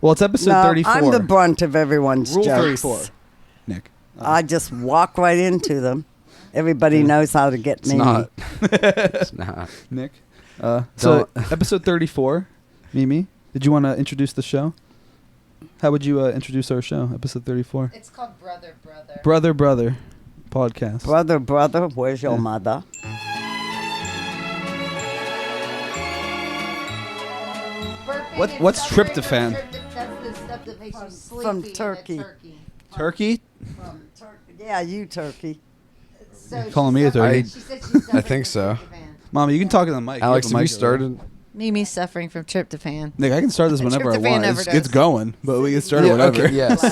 Well, it's episode 34. I'm the brunt of everyone's Rule jokes. 34. Nick. I just walk right into them. Everybody knows how to get me. It's not. Nick. So episode 34, Mimi, did you want to introduce the show? How would you introduce our show, episode 34? It's called BrotherBrother. BrotherBrother podcast. Brother, where's your mother? What's tryptophan? That's the stuff that makes you sleepy. From in a turkey. Turkey? From Turkey. Yeah, you turkey. So Calling me a turkey? She said she's I think so. Mama, you can talk to the mic. Alex, have a have you mic over there. started? Mimi's suffering from tryptophan. Nick, I can start this whenever I Tryptophan want. never It's does. going, but we can start it whenever. Okay, yes.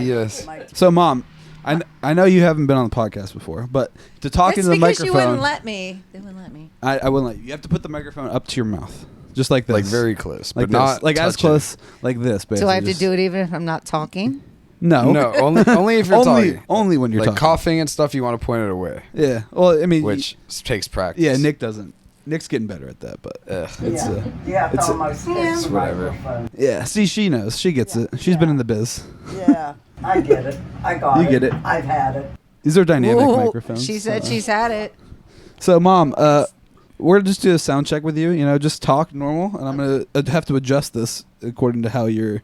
Yes. So, Mom, I know you haven't been on the podcast before, but to talk It's into the because microphone, you wouldn't let me. They wouldn't let me. I wouldn't let you. You have to put the microphone up to your mouth, just like this, Like very close, like but this. not like as touching. close, like this. Basically. Do I have to Just- do it even if I'm not talking? No, No, only if you're talking. only when you're Like talking. coughing and stuff, you want to point it away, Yeah. Well, I mean, which takes practice. yeah, Nick doesn't. Nick's getting better at that, but it's it's almost it's whatever. yeah. See, she knows. She gets it. She's been in the biz. Yeah, I get it. I got it. You get it. I've had it. These are dynamic Ooh, microphones. She said so. she's had it. So, Mom, we're gonna just do a sound check with you. You know, just talk normal, and I'm gonna have to adjust this according to how you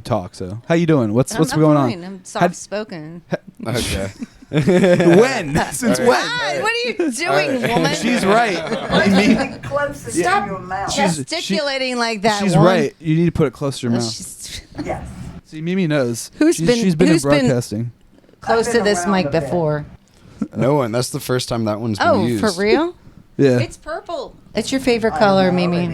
talk. So, how you doing? What's I'm going fine. on? I'm soft spoken. Okay. When? Since when? God, what are you doing, woman? She's right. Closer Stop. to your mouth. Gesticulating like that. She's woman. right. You need to put it close to your mouth. She's Yes. See, Mimi knows. Who's She's been- in who's been- broadcasting. close I've to been this around mic a bit. before. No one. That's the first time that one's been Oh, used. for real? Yeah. It's purple. It's your favorite color, Mimi.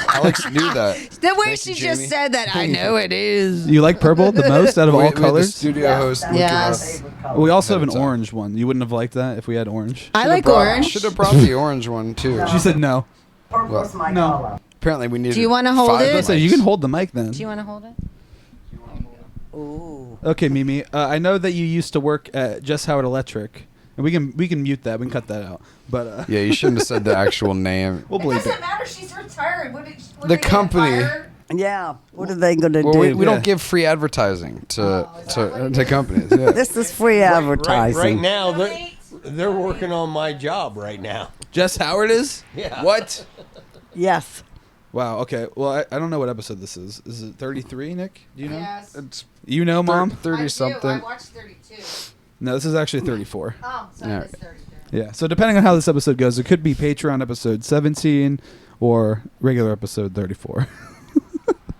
Alex knew that. The way Thank she you, just Jamie. said that, I know it is. You like purple the most out of We all had the colors? studio host. look at Yes. us. We also have an Ahead of time. orange one. You wouldn't have liked that if we had orange. I like Should orange. have brought the orange one too. She said no. Purple's my No. color. Apparently, we need. Do you wanna hold it? I said you can hold the mic then. Do you want to hold it? Ooh. Okay, Mimi. I know that you used to work at Just Howard Electric, and we can mute that. We can cut that out. But Yeah, you shouldn't have said the actual name. we'll bleep it. matter. She's retired. The company. Yeah. What are they going to Well, do? we Yeah. don't give free advertising to companies. Yeah. This is free advertising. Right now, they're working on my job right now. Just Howard is? Yeah. What? Yes. Wow. Okay. Well, I don't know what episode this is. Is it 33, Nick? Do you know? Yes. It's You know, Mom? 30 something. watched 32. No, this is actually 34. Oh, so Yeah. it's 32. Yeah. So depending on how this episode goes, it could be Patreon episode 17 or regular episode 34.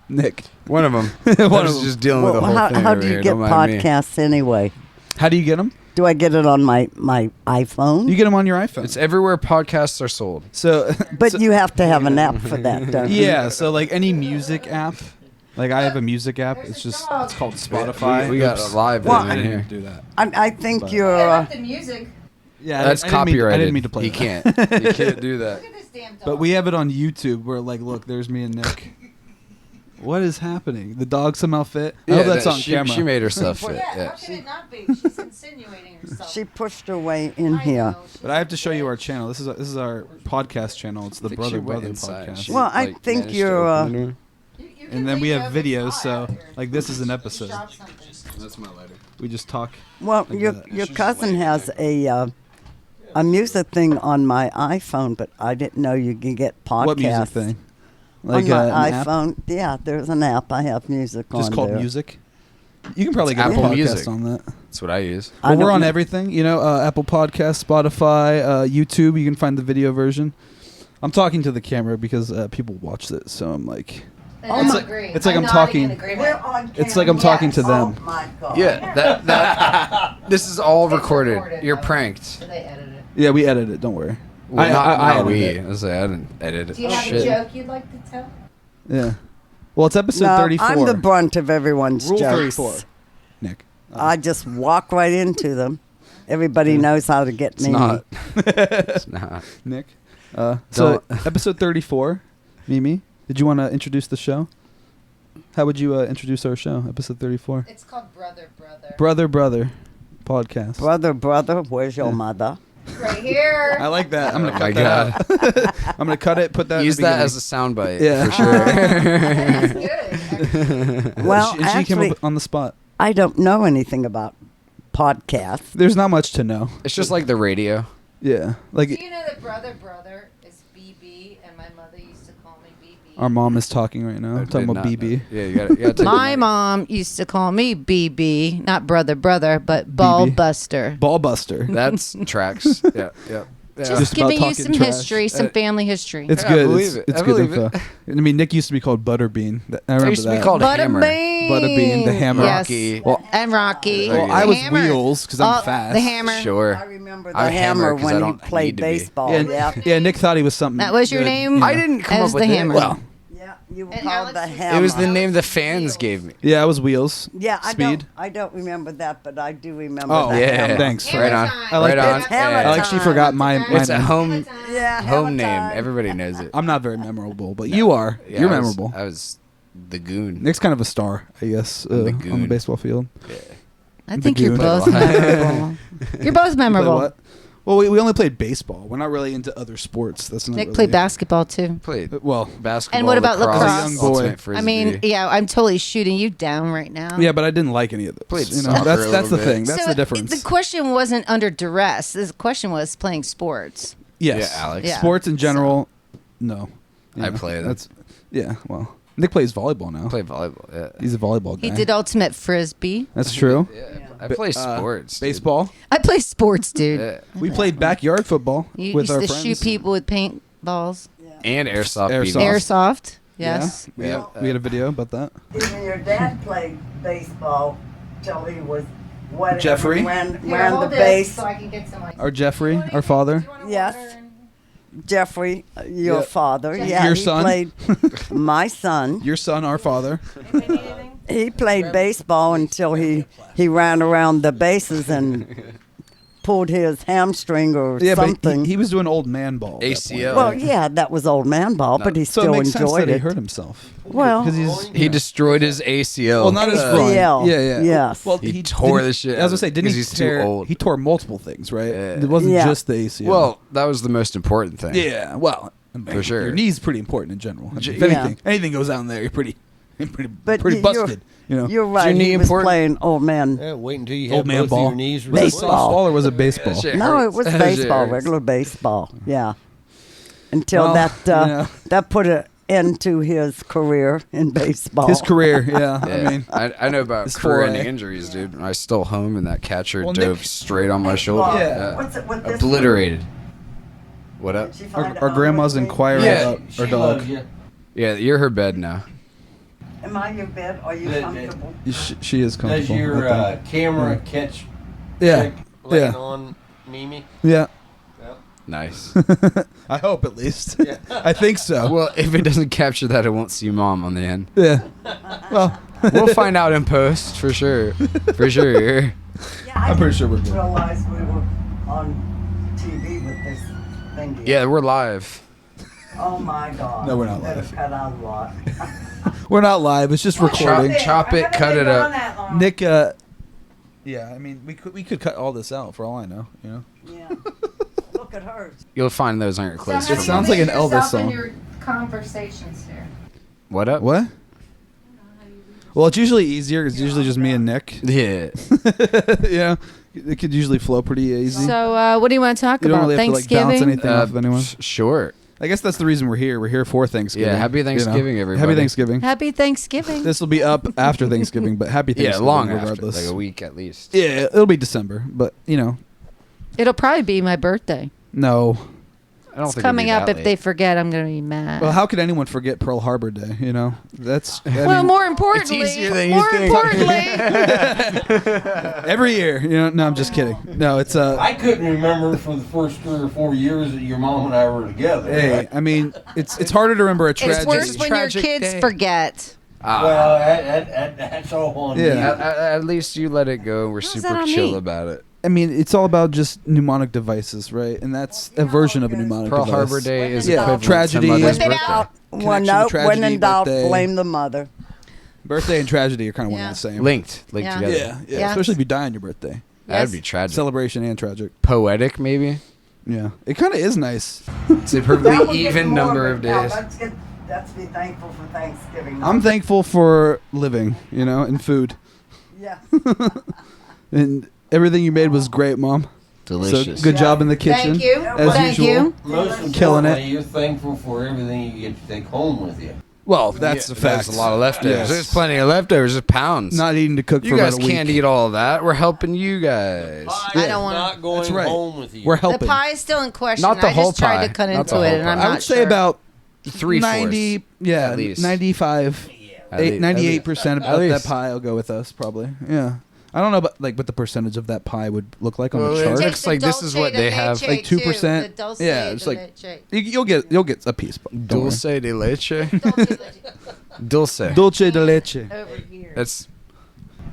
Nick. One of them. One I of was them. just dealing with the whole how thing. how over do you here. get Don't mind me. podcasts anyway? How do you get them? Do I get it on my iPhone? You get them on your iPhone. It's everywhere podcasts are sold. So, But so- you have to have an app for that, don't you? yeah. So like any music app, like I have a music app. It's called Spotify. We got Oops. a live Well, one I in didn't here. mean to do that. I think But- you're. the music. Yeah, That's I didn't mean- copyrighted. I didn't mean to play. You that. can't. You can't do that. Look at this damn dog. But we have it on YouTube. Where like, look, there's me and Nick. What is happening? The dog somehow fit. I hope that's on she, camera. She made herself Yeah, fit. how Yeah. could it not be? She's insinuating herself. She pushed her way in I here. know, she's But I have to show you our rich. channel. This is our podcast channel. It's the I think she Brother went Brother inside. podcast. She, Well, I like, think managed to you're, open the door. You can And then we leave have wherever you videos. want So out here. like this is an episode. Drop something. That's my lighter. We just talk. Well, Like your that. your cousin has a music thing on my iPhone, but I didn't know you can get podcasts. What music thing? Like on my an app? iPhone. Yeah, there's an app. I have music on Just called there. Music. You can probably It's get a Apple podcast Music. on that. That's what I use. I Well, we're don't on know. everything. You know, Apple Podcasts, Spotify, YouTube. You can find the video version. I'm talking to the camera because people watch this, so I'm like, And It's I like- agree. it's like I'm nodding talking- in agreement. We're on It's like camera. I'm talking to them. Oh my God. Yeah, that this is all It's recorded. You're though. pranked. So they edit it. yeah, we edit it. Don't worry. Well, I not we. edit it. I was like, I didn't edit it. Do you have Shit. a joke you'd like to tell? Yeah. Well, it's episode No, 34. I'm the brunt of everyone's Rule jokes. 34. Nick. I just walk right into them. Everybody knows how to get It's me. not. It's not. Nick. So episode 34. Mimi, did you want to introduce the show? How would you introduce our show? Episode 34. It's called BrotherBrother. BrotherBrother podcast. Brother, where's your mother? Right here. I like that. I'm gonna Oh cut my that out. I'm gonna cut it. Put that. Use in the that beginning. as a soundbite. Yeah. For sure. That's good. Well, and she came actually, up on the spot. I don't know anything about podcasts. There's not much to know. It's just like the radio. Yeah, like Do you know that brother is BB, and my mother used to call me BB? our mom is talking right now. I Talking did about not BB. know. Yeah, you gotta take My a mom used to call me BB, not brother, but ball BB. buster. Ball buster. That's tracks. Yeah, yeah. Just Just about giving you talking some trash. history, some family history. It's Yeah, I good. believe it. It's I good believe info. it. I mean, Nick used to be called Butterbean. I remember used to be that. called Hammer. Butterbean. Butterbean, the hammer. Yes. Rocky. Well, And Rocky. Well, I was Hammer. Wheels because I'm Oh, fast. The hammer. Sure. I remember the I'm hammer 'cause I when he don't played need to be. baseball. Yeah, Yeah, yeah. Nick thought he was something. That was your good, name? you know. I didn't come As up with the it. hammer. Well, yeah. You were And called the Alex was- hammer. It was the Hammer. name the fans gave me. yeah, I was Wheels. Yeah, Speed. I don't remember that, but I do remember Oh, the Yeah. hammer. Thanks. Hammer Right on. time. I like right that. on. It's hammer Yeah. I actually time. forgot my It's a name. home Yeah, home hammer name. time. Everybody knows it. I'm not very memorable, but you are. Yeah, You're I was- memorable. I was the goon. Nick's kind of a star, I guess, I'm the on the goon. baseball field. Yeah. I think you're goon. both memorable. You're both You play memorable. what? Well, we only played baseball. We're not really into other sports. That's not Nick really, played basketball too. Played Well, basketball. And what about lacrosse? As a young boy. Ultimate I Frisbee. mean, yeah, I'm totally shooting you down right now. yeah, but I didn't like any of those. Played you know, soccer that's a the little bit. thing. That's So the difference. The question wasn't under duress. The question was playing sports. Yes, Yeah, Alex. Yeah. Sports in general, no. I Yeah, play them. That's yeah. Well, Nick plays volleyball now. Play volleyball. Yeah. He's a volleyball guy. He did ultimate frisbee. That's true. Yeah. I play sports. dude. Baseball. I play sports, dude. Yeah. We played backyard football You with used our to friends. shoot people with paintballs. And airsoft. Airsoft. beating. Airsoft. Yeah. Yes. We had a video about that. Even your dad played baseball till he was whatever. Jeffrey? Ran Here, the hold this base. so I can get some. Our Jeffrey, our father. Do you want Yes. water? Jeffrey, your Yeah. father. Your Yeah, he son? played. My son. Your son, our father. Anybody need anything? He played baseball until he ran around the bases and pulled his hamstring or Yeah, something. but he was doing old man ball. at that ACL. well, yeah, that was old man ball, but he point. So still it makes sense enjoyed that he it. hurt himself. Well, because he's He destroyed his ACL. well, not his ACL. groin. Yeah, yeah. Yes. Well, He tore didn't- the shit I was out gonna say, of it didn't he 'cause he's too tear? old. He tore multiple things, right? Yeah. It wasn't Yeah. just the ACL. Well, that was the most important thing. yeah. Well, I mean, For sure. Your knee's pretty important in general. I mean, if Yeah. anything goes out in there, you're pretty But pretty you're- busted. You know. You're right. your knee He was important? playing old man. Yeah, wait until you Old have man both ball. of your knees Was it Baseball. softball or was it baseball? That shit No, it hurts. was That shit baseball, hurts. regular baseball. Yeah. Until Well, that you know. that put an end to his career in baseball. His career, yeah. Yeah. I mean, I know about His career-ending foray. injuries, dude. I stole home and that catcher Well, dove Nick- straight on my shoulder. Yeah. What's it with this? Obliterated. What up? Did she find our out grandma's what it inquiring Yeah. about our dog. Yeah, you're her bed now. Am I your bed? Are you Did- comfortable? She is comfortable. Does your I think. camera catch yeah, chick laying yeah, on Mimi? yeah. Nice. I hope at least. Yeah. I think so. Well, if it doesn't capture that, it won't see mom on the end. Yeah. Well, We'll find out in post for sure. For sure. Yeah, I I'm pretty didn't sure we're good. realize we were on TV with this thing. Yeah, we're live. Oh my God. No, we're not Better live. cut out a lot. we're not live. It's just recording. Chop it, cut it up. Nick. Yeah, I mean, we could cut all this out for all I know. You know. Yeah. Look at hers. You'll find those on your clothes. So how It do you sounds like lead an Elvis yourself in song. your conversations here. What up? What? Well, it's usually easier. It's usually just me and Nick. Yeah. You know, it could usually flow pretty easy. So, what do you want to talk you don't about? really have to like bounce Thanksgiving? anything off of anyone. Sure. I guess that's the reason we're here. We're here for Thanksgiving. Yeah, happy you know. Thanksgiving, everybody. Happy Thanksgiving. Happy Thanksgiving. This will be up after Thanksgiving, but happy Yeah, Thanksgiving long regardless. after. Like a week at least. Yeah, it'll be December, but you know, It'll probably be my birthday. no. I don't It's think it'll coming be up. that If they late. forget, I'm going to be mad. Well, how could anyone forget Pearl Harbor Day? You know, that's I Well, mean, more importantly, easier than you more think. importantly, every year. You know, no, I'm just kidding. No, it's I couldn't remember for the first 3 or 4 years that your mom and I were together. Hey, I mean, it's harder to remember a tragedy. it's worse when your tragic kids day. forget. Well, that's all on Yeah. me. At least you let it go. We're How's super that on chill me? about it. I mean, it's all about just mnemonic devices, right? And that's a version of a mnemonic Pearl device. Harbor Day is Yeah, equivalent tragedy. to Mother's Whip it birthday. out. Well, Connection, no, when tragedy, in doubt, birthday. blame the mother. Birthday and tragedy are kind of one Yeah. and the same. Linked Yeah. together. Yeah, yeah, Yeah. especially if you die on your birthday. That'd Yes. be tragic. Celebration and tragic. Poetic, maybe. Yeah, it kind of is nice. It's a Now we'll perfectly get even more number it. of Now days. let's get That's be thankful for Thanksgiving. I'm thankful for living, and food. Yeah. And everything you made was great, Mom. Delicious. So good job in the kitchen. Thank you. As Thank usual. you. Most Killing it. importantly, you're thankful for everything you get to take home with you. Well, that's a fact. There's a lot of leftovers. Yes. There's plenty of leftovers. There's pounds. Not eating to cook you for guys about a week. can't eat all of that. We're helping you guys. Pie I don't wanna- not going That's right. home with you. We're The helping. pie is still in question. Not the I whole just tried pie. to cut Not into the it, whole and I'm pie. not I would say sure. about 3/4. 90, yeah, At least. 95, At least. 98% At of that least. pie will go with us, probably. Yeah. I don't know, but what the percentage of that pie would look like on Well, the it chart. looks like this is what they have. Like 2%. Yeah, it's like you'll get a piece. Don't worry. Dulce de leche. Dulce. Dulce de leche. Over here. That's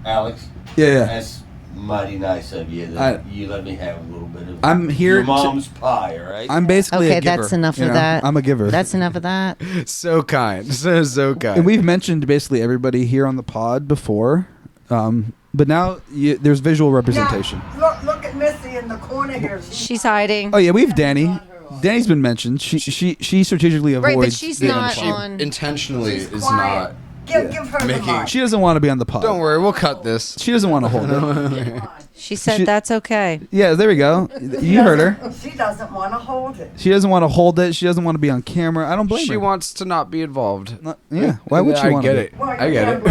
Alex, Yeah. that's mighty nice of you that you let me have a little bit of I'm here your to- mom's pie, all right? I'm basically Okay, a giver. that's enough you of know? that. I'm a giver. That's enough of that. so kind. So kind. And we've mentioned basically everybody here on the pod before, but now there's visual representation. Look at Missy in the corner here. She's hiding. Oh yeah, we have Danny. Danny's been mentioned. She strategically avoids. Right, but she's being on not the she pod. on. intentionally She's is quiet. not. Give her the Making- mic. She doesn't want to be on the pod. Don't worry, we'll cut this. She doesn't want to hold it. She said She- that's okay. Yeah, there we go. You heard her. She doesn't want to hold it. She doesn't want to hold it. She doesn't want to be on camera. I don't blame She her. wants to not be involved. Yeah. Why would she I want get to? it. Well, I get it.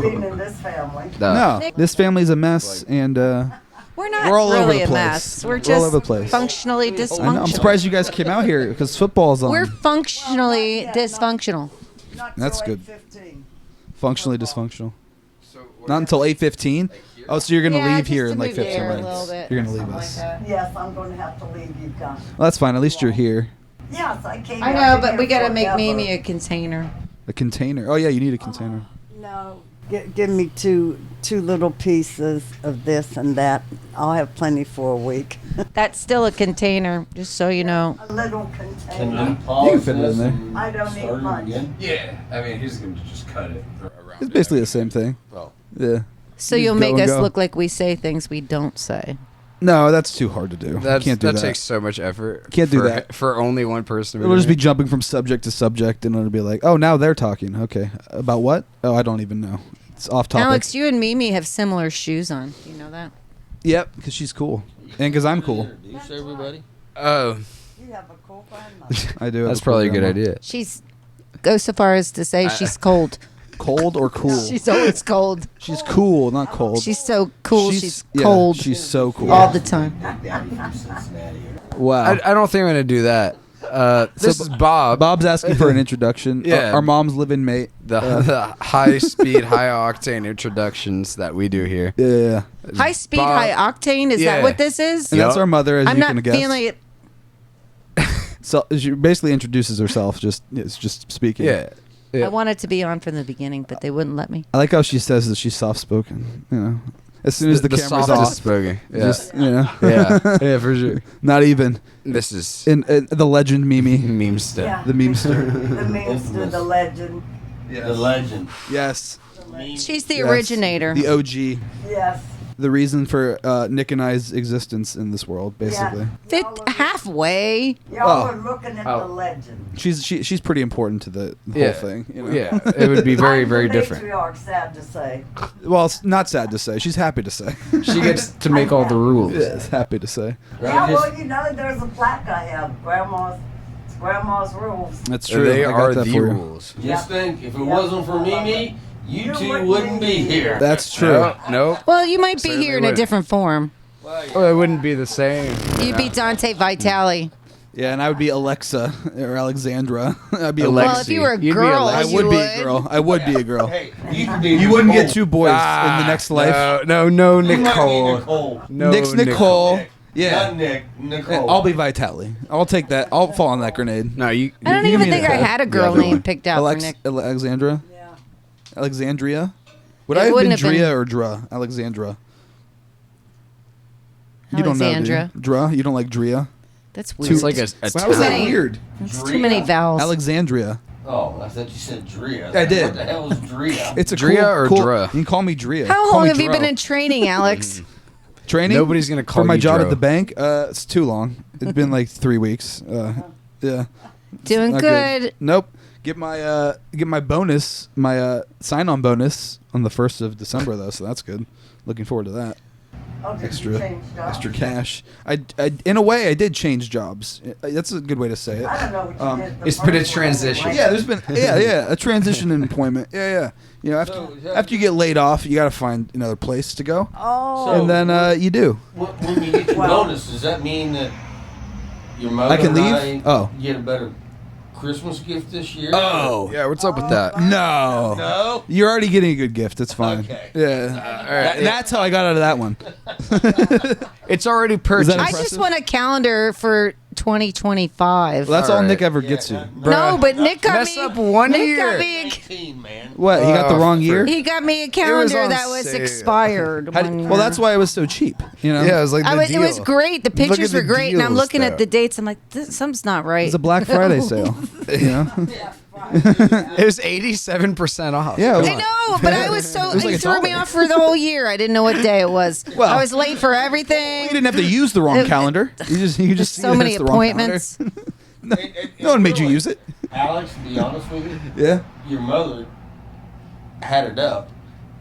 Being in this family. No, this family's a mess, and We're not We're all over really the a place. mess. We're We're all just over the place. functionally I'm dysfunctional. surprised you guys came out here because football's on. We're functionally dysfunctional. Not That's till good. 8:15. Functionally dysfunctional. Not until 8:15. Oh, so you're gonna Yeah, leave just here to in like move 15 there a minutes. little bit, You're gonna leave something us. like that. Yes, I'm going to have to leave you guys. Well, that's fine. At least you're here. Yes, I came. I out know, to but here we gotta make forever. Mimi a container. A container. Oh yeah, you need a container. No. Give me two little pieces of this and that. I'll have plenty for a week. That's still a container, just so you know. A little Can container. you pause fit it in this there. and I don't start need it much. again? Yeah, I mean, he's gonna just cut it around. It's basically the same thing. Well, Yeah. So You you'll just go make and us go. look like we say things we don't say. No, that's too hard to do. that Can't do that. takes so much effort. Can't do for- that. for only one person. It'll just be jumping from subject to subject, and it'll be like, oh, now they're talking. Okay, about what? Oh, I don't even know. It's off topic. Alex, you and Mimi have similar shoes on. Do you know that? Yep, because she's cool, and because I'm cool. Introduce everybody. Oh, You have a cool grandmother. I do. have that's a cool probably a good grandma. idea. She's goes so far as to say she's cold. Cold or cool? She's always cold. She's cool, not cold. She's so cool. She's yeah, cold She's so cool. all the time. Daddy from Cincinnati. Wow. I don't think I'm gonna do that. This is Bob. Bob's asking for an introduction. Yeah. Our mom's living mate. The high speed, high octane introductions that we do here. Yeah, yeah, yeah. High speed, Bob- high octane. Is Yeah. that what this is? And that's Yup. our mother, as I'm you not can guess. feeling it. So she basically introduces herself. It's just speaking. Yeah. Yeah. I wanted to be on from the beginning, but they wouldn't let me. I like how she says that she's soft spoken. You know, as soon as the camera's softest off, spoken. Yeah. just you know, yeah. Yeah, for sure. not even This is in the legend Mimi, meme stuff. Yeah. the memester. The minister, the legend. The legend. Yes, She's the Yes. originator. the OG, Yes. the reason for Nick and I's existence in this world, basically. Halfway. Y'all Oh. are looking at Oh. the legend. She's pretty important to the Yeah. whole thing. You know? Yeah, it would be very, I'm very the different. matriarch, sad to say. Well, it's not sad to say. She's happy to say. She gets to make all the rules. Yes, happy to say. Yeah, well, you know, there's a plaque I have. Grandma's rules. That's true. They I got are that the for you. rules. Just think, if it wasn't for Mimi, you two wouldn't be here. That's true. No. Well, you might be Certainly here in a would. different form. Well, it wouldn't be the same. You'd be Dante Vitale. Yeah, and I would be Alexa or Alexandra. I'd be Alexi. Well, if you were a You'd be girl, I Alexi. you would be would. a girl. I would be a girl. Hey, you could be. You wouldn't get Nicole. two boys in the next life. No, You might be Nicole. Nicole. No, Nick's Nicole. Nick. Yeah. Not Nick. Nicole. I'll be Vitali. I'll take that. I'll fall on that grenade. No, you. I don't You even mean think I Nicole. had a girl Yeah, name picked out for Nick. Alexandra? Yeah. Alexandria? Would It I have been wouldn't have been- Drea or Dra? Alexandra. You don't know, do you? Alexandra. Dra? You don't like Drea? That's It's weird. like a How is that many- weird? That's too many vowels. Alexandria. Oh, I thought you said Drea. I did. What the hell is Drea? It's a Drea cool, or cool, Dra? You can call me Drea. How Call long me have you Dro. been in training, Alex? training? Nobody's gonna call for my you job Dro. at the bank. It's too long. It's been like 3 weeks. Yeah. Doing Not good. Nope. Get my bonus, my sign-on bonus on the 1st of December though, so that's good. Looking forward to that. Oh, did you change jobs? Extra cash. I in a way I did change jobs. That's a good way to say it. I don't know what you did. It's been a transition. Yeah, there's been a transition in employment. Yeah. You know, after you get laid off, you got to find another place to go, Oh. and then you do. When you get your bonus, does that mean that your mother I can and leave? I Oh. get a better Christmas gift this year? Oh. Yeah, what's up with that? No. No? You're already getting a good gift. It's fine. Okay. Yeah. That's how I got out of that one. It's already purchased. that I just want a calendar for 2025. Well, that's all Alright. Nick ever gets you. No, but Nick got Mess me. up one Nick year. got me. 19, man. What? He got the Oh, wrong year? He got me a calendar on that was sale. expired. one year. Well, that's why it was so cheap. You know. Yeah, it was like the It was deal. great. The Look at pictures the were great, and I'm deals, looking though. at the dates. I'm like, something's not right. It was a Black Friday sale. You know. It was 87% off. Yeah. it was- I know, but I was so was like it a threw me dollar. off for the whole year. I didn't know what day it was. Well- I was late for You everything. didn't have to use the wrong calendar. You just There's see so that many it's the wrong calendar. appointments. No one made you use it. Alex, to be honest with you, Yeah. your mother had it up,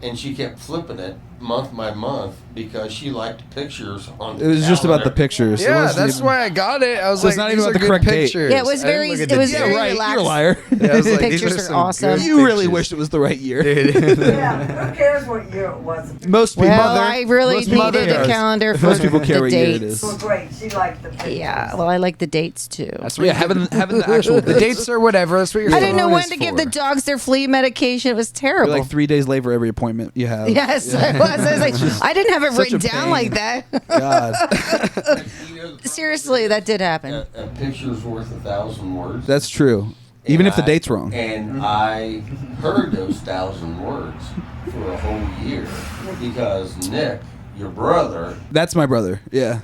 and she kept flipping it month by month because she liked pictures on the It was just about the calendar. pictures. It Yeah, wasn't that's even- why I got it. I was So like, it's not these even are about the good correct date. pictures. Yeah, it was I didn't very- look at it the was date. very Yeah, right. relaxed. You're a liar. Yeah, I was like, these Pictures are are some awesome. good You really pictures. wished it was the right year. Yeah, who cares what year it was? Most people. Well, I really most people needed a care. calendar for Most people care the what year it dates. is. Well, great. She liked the pictures. Yeah, well, I like the dates too. That's what Yeah, you having the actual the dates or whatever. That's what you're I didn't know phone when is to give for. the dogs their flea medication. It was You're terrible. like 3 days late for every appointment you have. Yes, I was. I was like, I didn't have it such written a down pain. like that. God, You know, the Seriously, that did happen. a picture's worth 1,000 words. that's true. Even And if the I- date's wrong. And I heard those 1,000 words for a whole year because Nick, your brother, That's my brother. Yeah,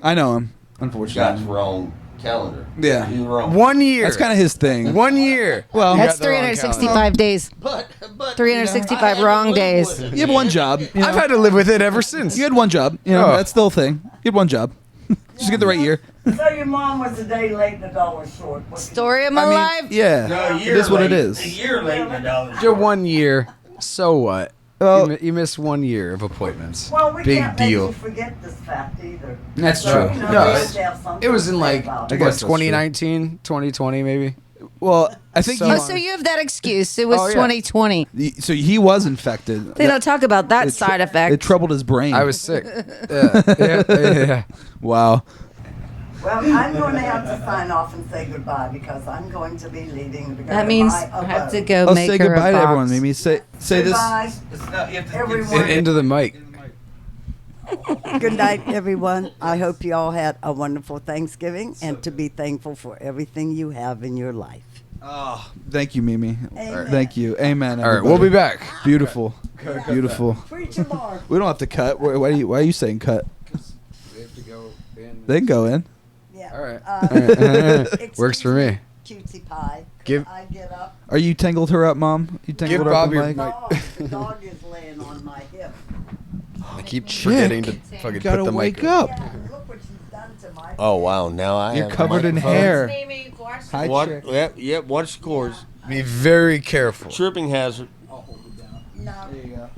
I know him. got Unfortunately, the wrong calendar. Yeah. He wrong. 1 year. that's kind of his thing. 1 year. Well, That's got the wrong 365 days. But 365 wrong days. you had one job. You, know? I've had to live with it ever since. You had one job. You know, Oh. that's still a thing. You had one job. Just get the right year. So your mom was a day late and $1 short. What can you- Story of my life. Yeah, No, a it year is what it late. is. A year late and $1. You're 1 year. So what? Well- you missed 1 year of appointments. Well, we Big can't make deal. you forget this fact either. That's So, true. you know, No, we have it's- to have something It was to in say like about I it. guess what, that's true. 2019, 2020 maybe. Well, I think So- he, Oh, so you have that excuse. It was Oh, yeah. 2020. so he was infected. They don't talk about that It tr- side effect. It troubled his brain. I was sick. Yeah. Wow. Well, I'm going to have to sign off and say goodbye because I'm going to be leaving to go That to means my I have to abode. go I'll make say her goodbye a to box. everyone. Mimi, say this. Goodbye, everyone. Into the mic. Good night, everyone. I hope you all had a wonderful Thanksgiving and to be thankful for everything you have in your life. Oh, thank you, Mimi. Amen. Thank you. Amen. All right, we'll be everybody. back. Beautiful. Beautiful. Preach your Lord. We don't have to cut. Why are you saying cut? We have to go in. They can go in. Yeah. All right. Excuse Works for me. Cutie pie. Give- I get up. Are you tangled her up, Mom? You tangled Give her Bob up your with Mike? mic. The dog is laying on my hip. I keep Chick. forgetting to fucking Gotta put the wake mic. up. Yeah, look what she's done to my Oh wow! Now I You're have covered in microphone. hair. Amy, watch Hi, What? Chick. Yep. Yep. Watch the course. Be very careful. Tripping hazard. No. There you go.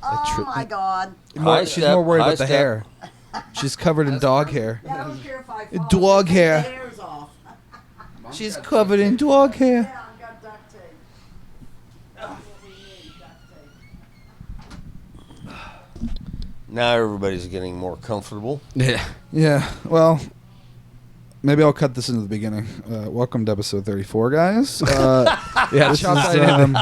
Oh my God. High She's step, more worried high about the step. hair. She's covered in dog hair. Yeah, I don't care if I fall. Dog Just hair. take the hairs off. She's covered in dog hair. Yeah, I've got duct tape. That's what we need, duct tape. Now everybody's getting more comfortable. Yeah. Yeah. Well, maybe I'll cut this into the beginning. Welcome to episode 34, guys. Yeah, This chop is, that in.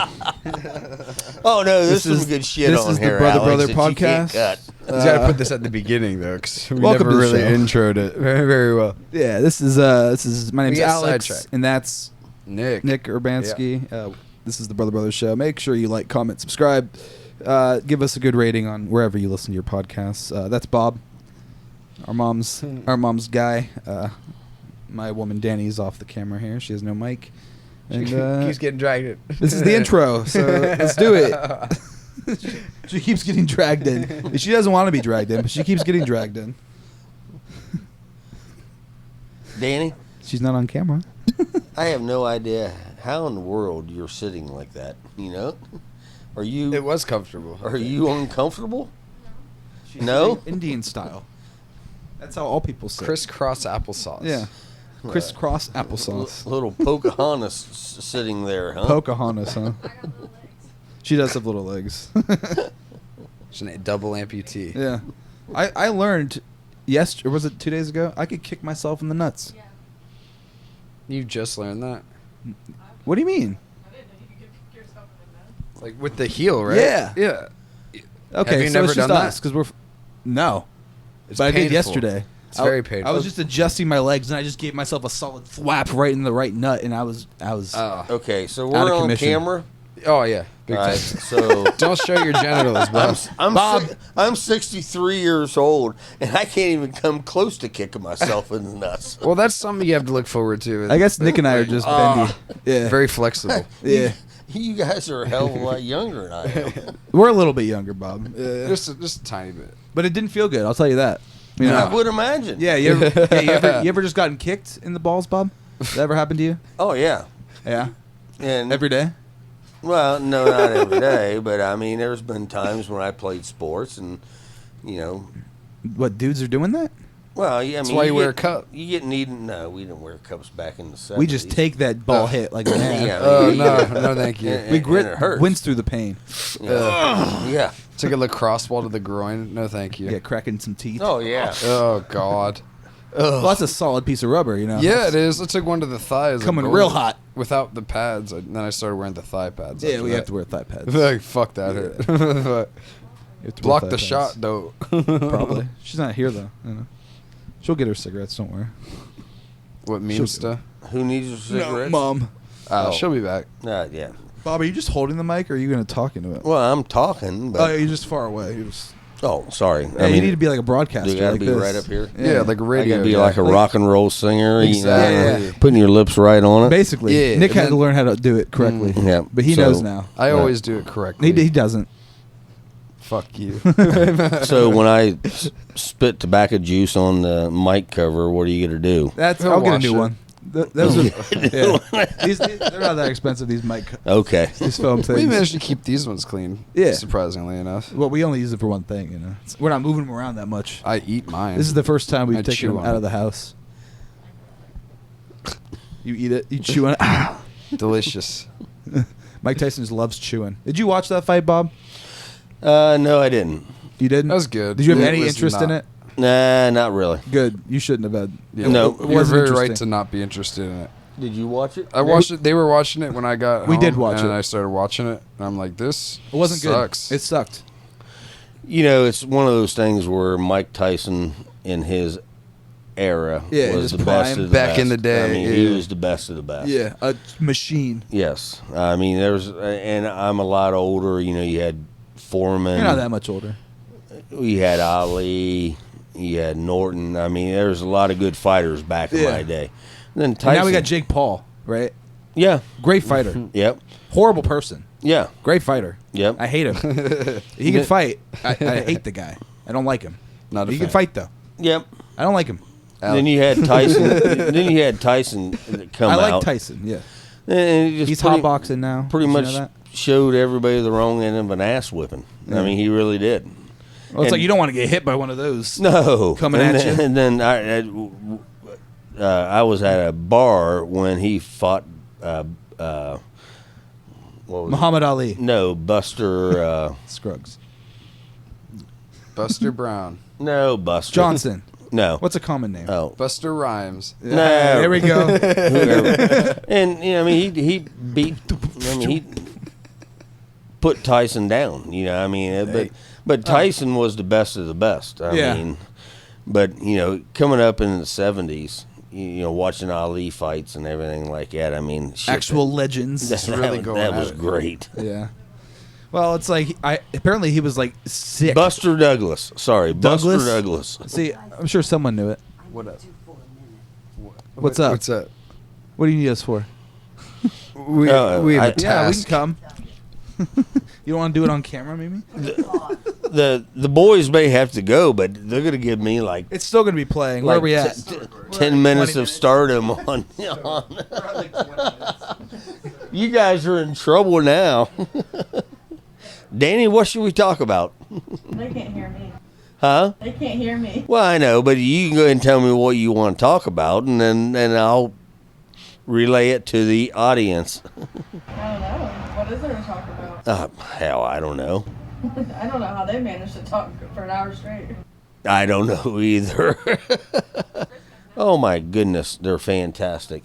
Oh no, This this is is- some good shit this on is the here, Brother Alex, Brother that you can't podcast. cut. He's got to put this at the beginning though, because we Welcome never to the really show. introed it very, very well. Yeah, this is my name's got Alex, sidetracked. and that's Nick. Nick Urbanski. This is the Brother Brother Show. Make sure you like, comment, subscribe. Give us a good rating on wherever you listen to your podcasts. That's Bob, our mom's guy. My woman Danny's off the camera here. She has no mic. And Keeps getting dragged in. this is the intro, so let's do it. She keeps getting dragged in. She doesn't want to be dragged in, but she keeps getting dragged in. Danny, She's not on camera. I have no idea how in the world you're sitting like that. You know, are you? It was comfortable. Are you uncomfortable? She's No? sitting Indian style. That's how all people sit. Crisscross applesauce. Yeah. Crisscross applesauce. Little Pocahontas sitting there, huh? Pocahontas, huh? She does have little legs. She's a double amputee. Yeah. I learned or was it 2 days ago? I could kick myself in the nuts. You just learned that? What do you mean? Like with the heel, right? Yeah. Yeah. Okay, Have you so never it's just done that? us because we're no. It's But I did painful. yesterday. It's very painful. I was just adjusting my legs and I just gave myself a solid thwap right in the right nut and I was Okay, so Out we're of on commission. camera. Oh yeah, big All right, time. so Don't show your genitals, bro. I'm 63 years old and I can't even come close to kicking myself in the nuts. Well, that's something you have to look forward to. I guess Nick and I are just bendy. Yeah. Very flexible. Yeah. You guys are a hell of a lot younger than I am. We're a little bit younger, Bob. Just a tiny bit. But it didn't feel good, I'll tell you that. You know? I would imagine. Yeah, you ever just gotten kicked in the balls, Bob? That ever happened to you? Oh yeah. Yeah. And Every day? well, no, not every day, but I mean, there's been times when I played sports, and you know, What, dudes are doing that? well, yeah. I mean, why you wear a get- cup. You get needed. No, we didn't wear cups back in the 70s. We just take that ball hit like a man. Yeah. Oh no, thank you. And- We and grit it hurts. wins through the pain. Yeah. Took a lacrosse ball to the groin. No, thank you. Yeah, cracking some teeth. Oh yeah. Oh God. Well, that's a solid piece of rubber, you know. Yeah, it is. I took one to the thighs. Coming and real hot. without the pads. And then I started wearing the thigh pads. Yeah, after we that. have to wear thigh pads. Like, fuck that hurt. You have to wear Block thigh the pads. shot though. Probably. She's not here though. You know. She'll get her cigarettes. Don't worry. What meme She'll- stuff? Who needs your cigarettes? Mom. Oh. She'll be back. Yeah. Bob, are you just holding the mic, or are you going to talk into it? Well, I'm talking, but Oh, you're just far away. You're just. oh, sorry. Yeah, you need to be like a broadcaster. do you gotta like be this. right up here? Yeah, like a I radio. gotta be guy. like a rock and roll singer, Exactly. you know, putting your lips right on it. Basically, Yeah, Nick and had to then- learn how to do it correctly. Yeah, but he so- knows now. I always do it correctly. He doesn't. Fuck you. So when I spit tobacco juice on the mic cover, what are you gonna do? That's. He'll I'll get a wash new it. one. Those are. Yeah. They're not that expensive. These mic. Okay. These film we things. managed to keep these ones clean. Yeah. Surprisingly enough. Well, we only use it for one thing. You know, we're not moving them around that much. I eat mine. This is the first time we've I taken chew them on out it. of the house. You eat it. You chew on it. delicious. Mike Tyson just loves chewing. Did you watch that fight, Bob? No, I didn't. You didn't. That was good. Did you have It any was interest in not. it? Nah, not really. Good. You shouldn't have had. Yeah, No. it you're wasn't very right interesting. to not be interested in it. Did you watch it? I watched it. They were watching it when I got We home, did watch and it. I started watching it, and I'm like, this It wasn't sucks. good. It sucked. You know, it's one of those things where Mike Tyson in his era Yeah, was his the prime. best of the Back best. in the day, I mean, he yeah. was the best of the best. Yeah, a machine. Yes. I mean, and I'm a lot older. You know, you had Foreman. You're not that much older. We had Ali. You had Norton. I mean, there was a lot of good fighters back in Yeah. my day. Then And Tyson. now we got Jake Paul, right? Yeah. Great fighter. Yep. Horrible person. Yeah. Great fighter. Yep. I hate him. He can fight. I hate the guy. I don't like him. Not a He fan. can fight though. Yep. I don't like him. Then you had Tyson. then you had Tyson come I out. like Tyson. Yeah, And he just he's pretty- hotboxing now. Pretty Did you much know that? showed everybody the wrong end of an ass whipping. Yeah. I mean, he really did. Well, it's And- like you don't want to get hit by one of those. No, Coming and at then, you. And then I was at a bar when he fought. What was Muhammad Ali. it? No, Buster. Scruggs. Buster Brown. No, Buster Johnson. No. What's a common name? Oh, Buster Rhymes. No. There we go. whoever. And you know, I mean, he beat. I mean, he put Tyson down. You know, I mean, but Tyson was the best of the best. I Yeah. mean, but you know, coming up in the '70s, you know, watching Ali fights and everything like that. I mean, shit, Actual legends. that, really that, going that at was it. great. Yeah. Well, it's like apparently he was like sick. Buster Douglas. Sorry, Douglas? Buster Douglas. See, I'm sure someone knew it. What up? What's up? What's up? What do you need us for? We I- have a Yeah, we can task. come. You don't want to do it on camera, maybe? The boys may have to go, but they're gonna give me like It's still going to be playing. Where are we at? 10 minutes of stardom on. You guys are in trouble now. Danny, what should we talk about? They can't hear me. Huh? They can't hear me. Well, I know, but you can go ahead and tell me what you want to talk about, and then I'll relay it to the audience. I don't know. What is there to talk about? Hell, I don't know. I don't know how they managed to talk for an hour straight. I don't know either. Oh my goodness, they're fantastic.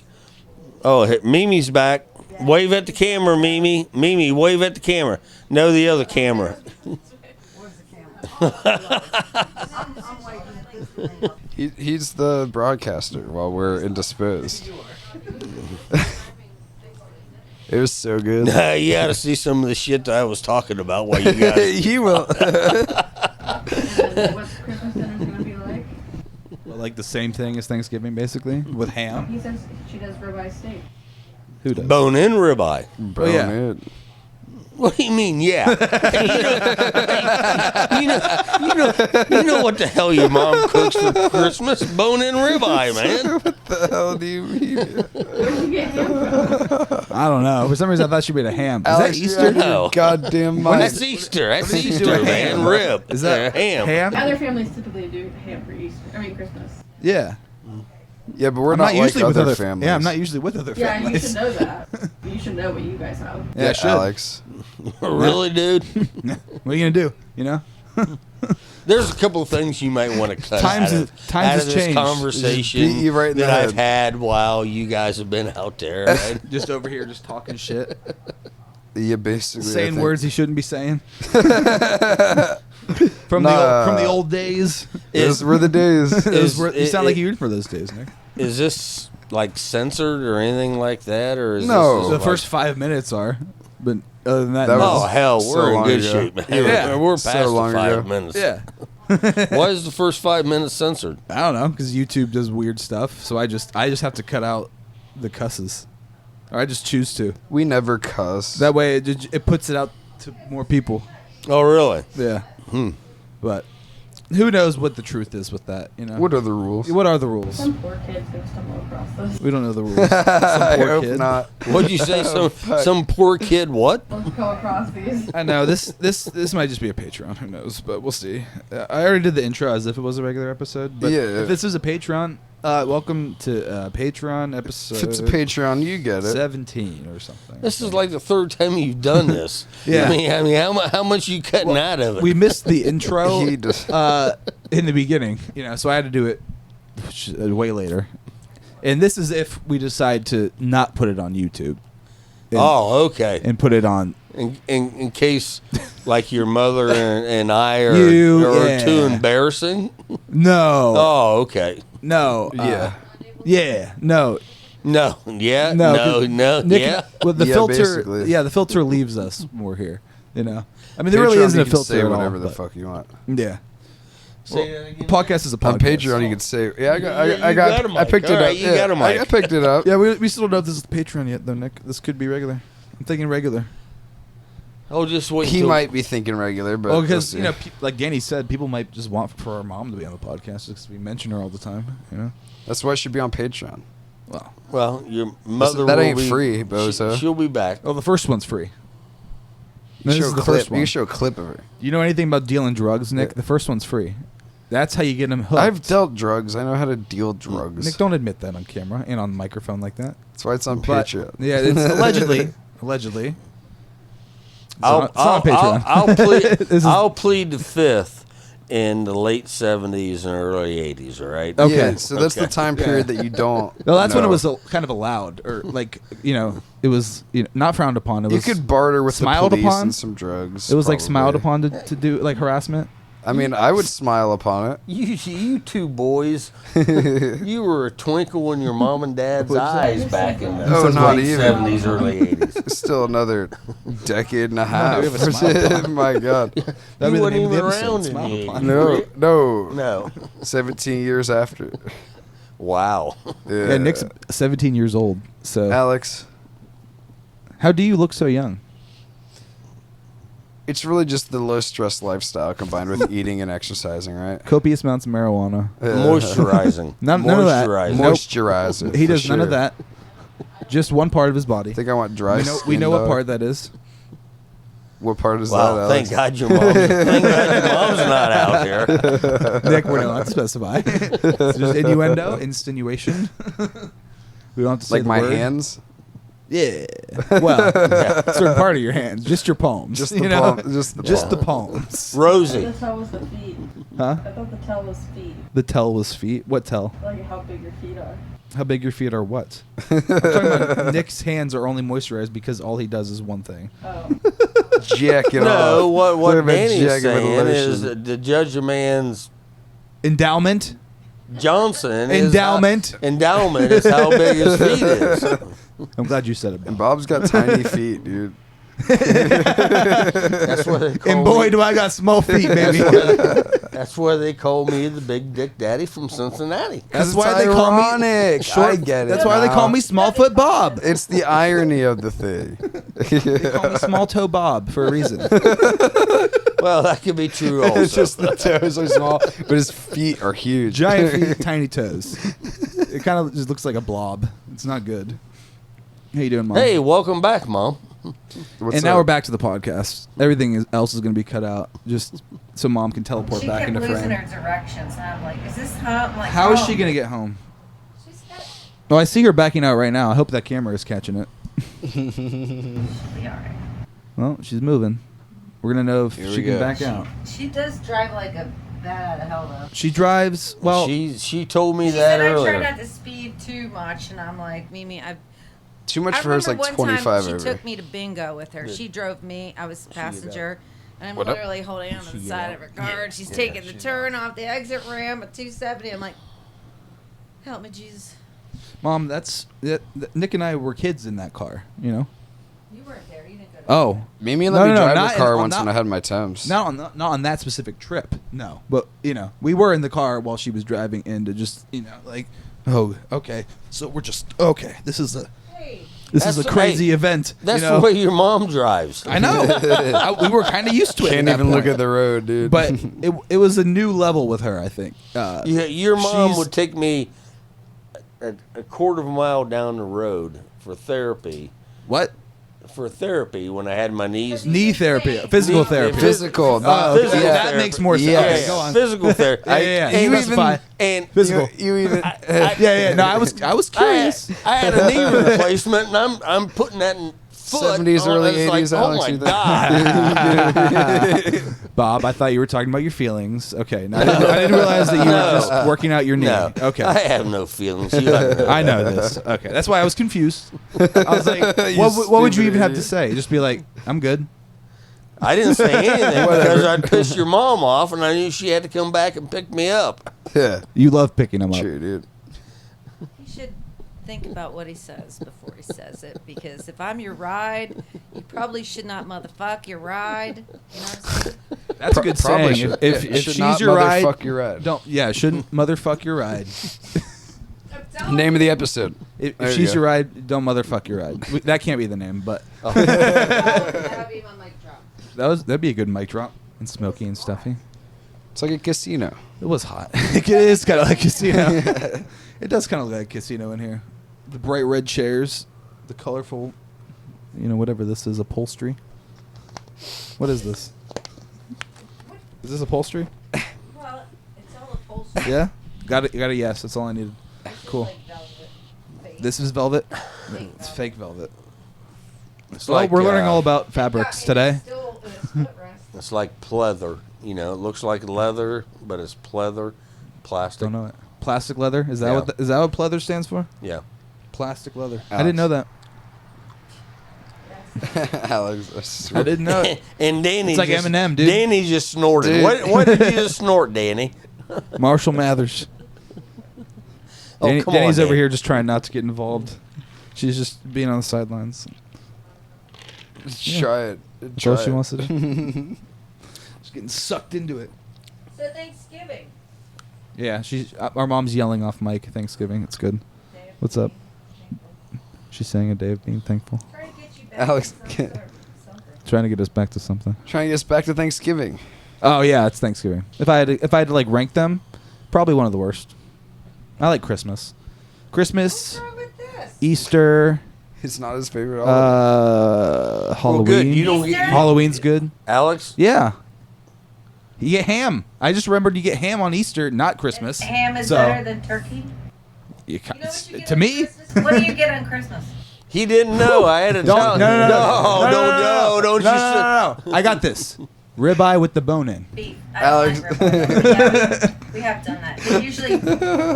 Oh, Mimi's back. Wave at the camera, Mimi. Mimi, wave at the camera. No, the other camera. He's the broadcaster while we're indisposed. It was so good. You ought to see some of the shit that I was talking about while you guys. You will. What's Christmas dinner going to be like? Well, like the same thing as Thanksgiving, basically, with ham. He says she does ribeye steak. Who does? Bone-in ribeye. Bro, yeah. man. What do you mean? Yeah. You know what the hell your mom cooks for Christmas? Bone-in ribeye, man. What the hell do you mean? Where'd you get ham from? I don't know. For some reason, I thought she made a ham. Is Alex, that Easter? No. Goddamn When mind. that's Easter. That's What do you do Easter, with man. ham? Rib. Is that ham? Other families typically do ham for Easter. Christmas. Yeah. Yeah, but we're I'm not not like usually with other other families. Yeah, I'm not usually with other Yeah, and you families. should know that. You should know what you guys have. Yeah, I should. Alex. Really, dude? What are you gonna do? You know? There's a couple of things you might want to cut Times out has- of, times out has of this changed. conversation Just beat you right in that the I've head. had while you guys have been out there. Right? Just over here, just talking shit, Yeah, basically. I saying think. words he shouldn't be saying. from Nah. the old days. Those were the days. You sound like you were for those days, Nick. Is this like censored or anything like that, or is No. this The just first 5 minutes are, but other than that, That no. was- oh hell, so we're in long good ago. shape, man. Yeah. We're So past long the 5 ago. minutes. yeah. Why is the first 5 minutes censored? I don't know, because YouTube does weird stuff, so I just have to cut out the cusses, or I just choose to. We never cuss. That way, it puts it out to more people. Oh, really? Yeah. But who knows what the truth is with that? You know. What are the rules? What are the rules? Some poor kid's going to stumble across this. We don't know the rules. Some I poor hope kid. not. What'd you say? Some poor kid? What? We'll come across these. I know this might just be a Patreon. Who knows? But we'll see. I already did the intro as if it was a regular episode. But Yeah. if this is a Patreon, welcome to Patreon episode. If it's a Patreon, you get it. 17 or something. This is like the third time you've done this. Yeah. I mean, how much you cutting out of it? We missed the intro He does. in the beginning, so I had to do it way later. And this is if we decide to not put it on YouTube. And, Oh, okay. and put it on. In case, like your mother and I are, Yeah. too embarrassing. No. Oh, okay. No. Yeah. Yeah. No. No. Yeah. No. No. 'cause No. Nick, Yeah. Well, the Yeah, filter. basically. Yeah, the filter leaves us more here. I mean, there really Patreon, isn't you a can filter say at whatever all. the but- fuck you want. Yeah. Say that again. The podcast is a podcast. On Patreon, you can say, "Yeah, I got a I picked mic. it All right, up. you Yeah, got a mic. I picked it up." Yeah, we still don't know if this is Patreon yet, though, Nick. This could be regular. I'm thinking regular. Oh, just wait. He till- might be thinking regular, but Oh, because we'll see. like Danny said, people might just want for our mom to be on the podcast because we mention her all the time. That's why it should be on Patreon. Well, Well, your mother. that will ain't be- free, bozo. She'll be back. the first one's free. You This show is a the clip. first You one. can show a clip of her. You know anything about dealing drugs, Nick? Yeah. The first one's free. That's how you get them hooked. I've dealt drugs. I know how to deal drugs. Nick, don't admit that on camera and on the microphone like that. That's why it's on But- Patreon. Yeah, it's allegedly. Allegedly. It's I'll on Patreon. This is- I'll plead the fifth in the late 70s and early 80s. All right. Okay. Yeah, so that's Okay. the time period that you don't. No, that's when it know. was kind of allowed, or like it was not frowned upon. It You was could barter with smiled the police upon? and some drugs. It was like smiled probably. upon to do like harassment. I mean, I would smile upon it. You two boys, you were a twinkle in your mom and dad's eyes back in the Oh, not late even. 70s, early 80s. Still another decade and a half. we have a smile My God. That'd You be the weren't name of the even episode, around Smile in the Upon. 80s. No. No. 17 years after. Wow. Yeah, Nick's 17 years old. So Alex. how do you look so young? It's really just the low stress lifestyle combined with eating and exercising, right? Copious amounts of marijuana. Moisturizing. None of that. Moisturizing. Nope. Moisturizer. He for does none of sure. that. Just one part of his body. I think I want dry We skin. know what though. part that is. What part is Wow, that, thank Alex? God your mom's not out here. Nick, we're not allowed to specify. It's just innuendo, insinuation. We don't have to say Like the my word. hands? Yeah. Well, certain part of your hands, just your palms. Just you the know? palm. Just the Just the palm. palms. I Rosie. thought the tell was the feet. Huh? I thought the tell was feet. The tell was feet. What tell? Like how big your feet are. How big your feet are? What? I'm talking about Nick's hands are only moisturized because all he does is one thing. Oh. Jack it No, off. what Talking about Danny's jacking with saying is lotion. to judge a man's Endowment. Johnson Endowment. Endowment is how big his feet is. I'm glad you said it. And Bob. Bob's got tiny feet, dude. That's what they call And boy, me. do I got small feet, baby. That's why they call me the Big Dick Daddy from Cincinnati. That's It's why they call me ironic. short. I get it. That's why they call me now. Smallfoot Bob. It's the irony of the thing. They call me Small Toe Bob for a reason. Well, that could be true also. It's just the toes are small, but his feet are huge. Giant feet, tiny toes. It kind of just looks like a blob. It's not good. How you doing, Mom? Hey, welcome back, Mom. What's and now up? we're back to the podcast. Everything else is going to be cut out, just so Mom can teleport She back kept into losing frame. her directions, and I'm like, is this how? I'm like, How is oh. she going to get home? She's got. Well, I see her backing out right now. I hope that camera is catching it. She'll be all right. Well, she's moving. We're going to know if Here she we can go. back out. She does drive like a bat out of hell, though. She drives, well, she told me She that said I earlier. try not to speed too much, and I'm like, Mimi, Too much I for her is like remember one 25 time over. she took me to bingo with her. She drove me. I was passenger. And I'm What up? literally holding on to the side of her car. And she's taking the turn off the exit ramp at 270. I'm like, help me, Jesus. Mom, Nick and I were kids in that car, you know? You weren't there. You didn't go to Oh. Mimi No, let me no, drive not the car in- once not- when I had my temps. Not on that specific trip, no. But, you know, we were in the car while she was driving in to just, you know, like, oh, okay. So we're just, okay, this is a Hey. This is a crazy event. That's you know? the way your mom drives. I know. We were kind of used to it. Can't at that even look point. at the road, dude. But it was a new level with her, I think. Your mom she's- would take me a quarter of a mile down the road for therapy. What? For therapy when I had my knees. Knee therapy, physical Knee- therapy. Physical. Physical that therapy. makes more sense. Yeah, Okay, yeah, go on. Physical therapy. Yeah, yeah, yeah. And, You specify. and Physical. You even. Yeah. No, I was curious. I had a knee replacement, and I'm putting that in foot. 70s, on- early it's like, 80s, oh Alex, my you think? god! Bob, I thought you were talking about your feelings. Okay, no, I didn't realize that you were just working out your knee. No, Okay. I have no feelings. You have no I know this. Okay, that's why I was confused. I was like, what would you stupid even have to idiot. say? Just be like, I'm good. I didn't say anything because I'd piss your mom off, and I knew she had to come back and pick me up. Yeah. You love picking them up. True, dude. He should think about what he says before he says it. Because if I'm your ride, you probably should not motherfuck your ride. You know what I'm saying? That's a good Probably saying. should. If Yeah, should she's not your ride, motherfuck your ride. don't. Yeah, shouldn't motherfuck your ride. Name of the episode. If There you she's go. your ride, don't motherfuck your ride. That can't be the name, but That'd be my mic drop. that'd be a good mic drop and smoky and stuffy. It's like a casino. It was hot. It is kind of like casino. It does kind of look like casino in here. The bright red chairs, the colorful, whatever this is, upholstery. What is this? Is this upholstery? Well, it's all upholstered. Yeah. Got it. Yes. That's all I needed. Cool. Like velvet face. This is velvet. It's fake velvet. It's Well, we're learning all about fabrics today. Still in a split rest. It's like pleather. It looks like leather, but it's pleather, plastic. Don't know it. Plastic leather. Is that Yeah. is that what pleather stands for? Yeah. Plastic leather. I Alex. didn't know that. Alex, I I swear. didn't know it. And Danny It's like just, Eminem, dude. Danny just snorted. Dude. What did you just snort, Danny? Marshall Mathers. Oh, Danny, come Danny's on, over Danny. here just trying not to get involved. She's just being on the sidelines. Try it. That's all she wants to do. She's getting sucked into it. So Thanksgiving. Yeah, our mom's yelling off mic. Thanksgiving. It's good. What's up? She's saying a day of being thankful. Try to get you back Alex, in some can't- sort of something. Trying to get us back to something. Trying to get us back to Thanksgiving. Oh yeah, it's Thanksgiving. If I had to like rank them, probably one of the worst. I like Christmas. Christmas, What's wrong with this? Easter, It's not his favorite holiday. Halloween. good. You don't get- Halloween's good. Alex? Yeah. You get ham. I just remembered you get ham on Easter, not Christmas. Ham is So, better than turkey. you You know what you get to on me, Christmas? What do you get on Christmas? He didn't know. I had to tell him. Don't you no. I got this. Ribeye with the bone in. Beef. Alex. I don't like ribeye. We have done that. But usually,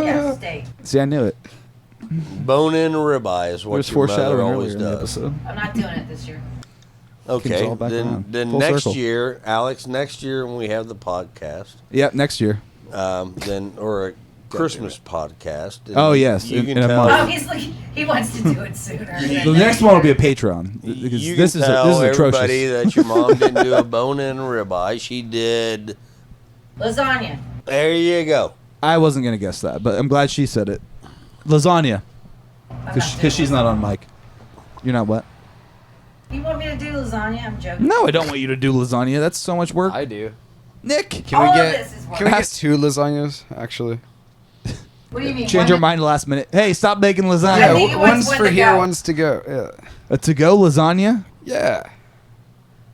yeah, steak. See, I knew it. Bone in ribeye is what There's your mother foreshadowing always earlier in the does. episode. I'm not doing it this year. Okay, all back around. then Full next circle. year, Alex, next year when we have the podcast, Yep, next year. then or a Christmas podcast. and Oh, yes, you in can a tell. month. Oh, he's like, he wants to do it sooner. The next one will be a Patreon. Because You this can is tell this is everybody atrocious. that your mom didn't do a bone-in ribeye. She did. Lasagna. There you go. I wasn't gonna guess that, but I'm glad she said it. Lasagna, I'm not because doing she's not on lasagna. mic. You're not what? You want me to do lasagna? I'm joking. No, I don't want you to do lasagna. That's so much work. I do. Nick, Can All we of get this is work. can we get 2 lasagnas actually? What do you mean? change one your mind last minute. Hey, stop making I lasagna. think he wants one's one for to here, go. one's to go. Yeah. A to-go lasagna? Yeah.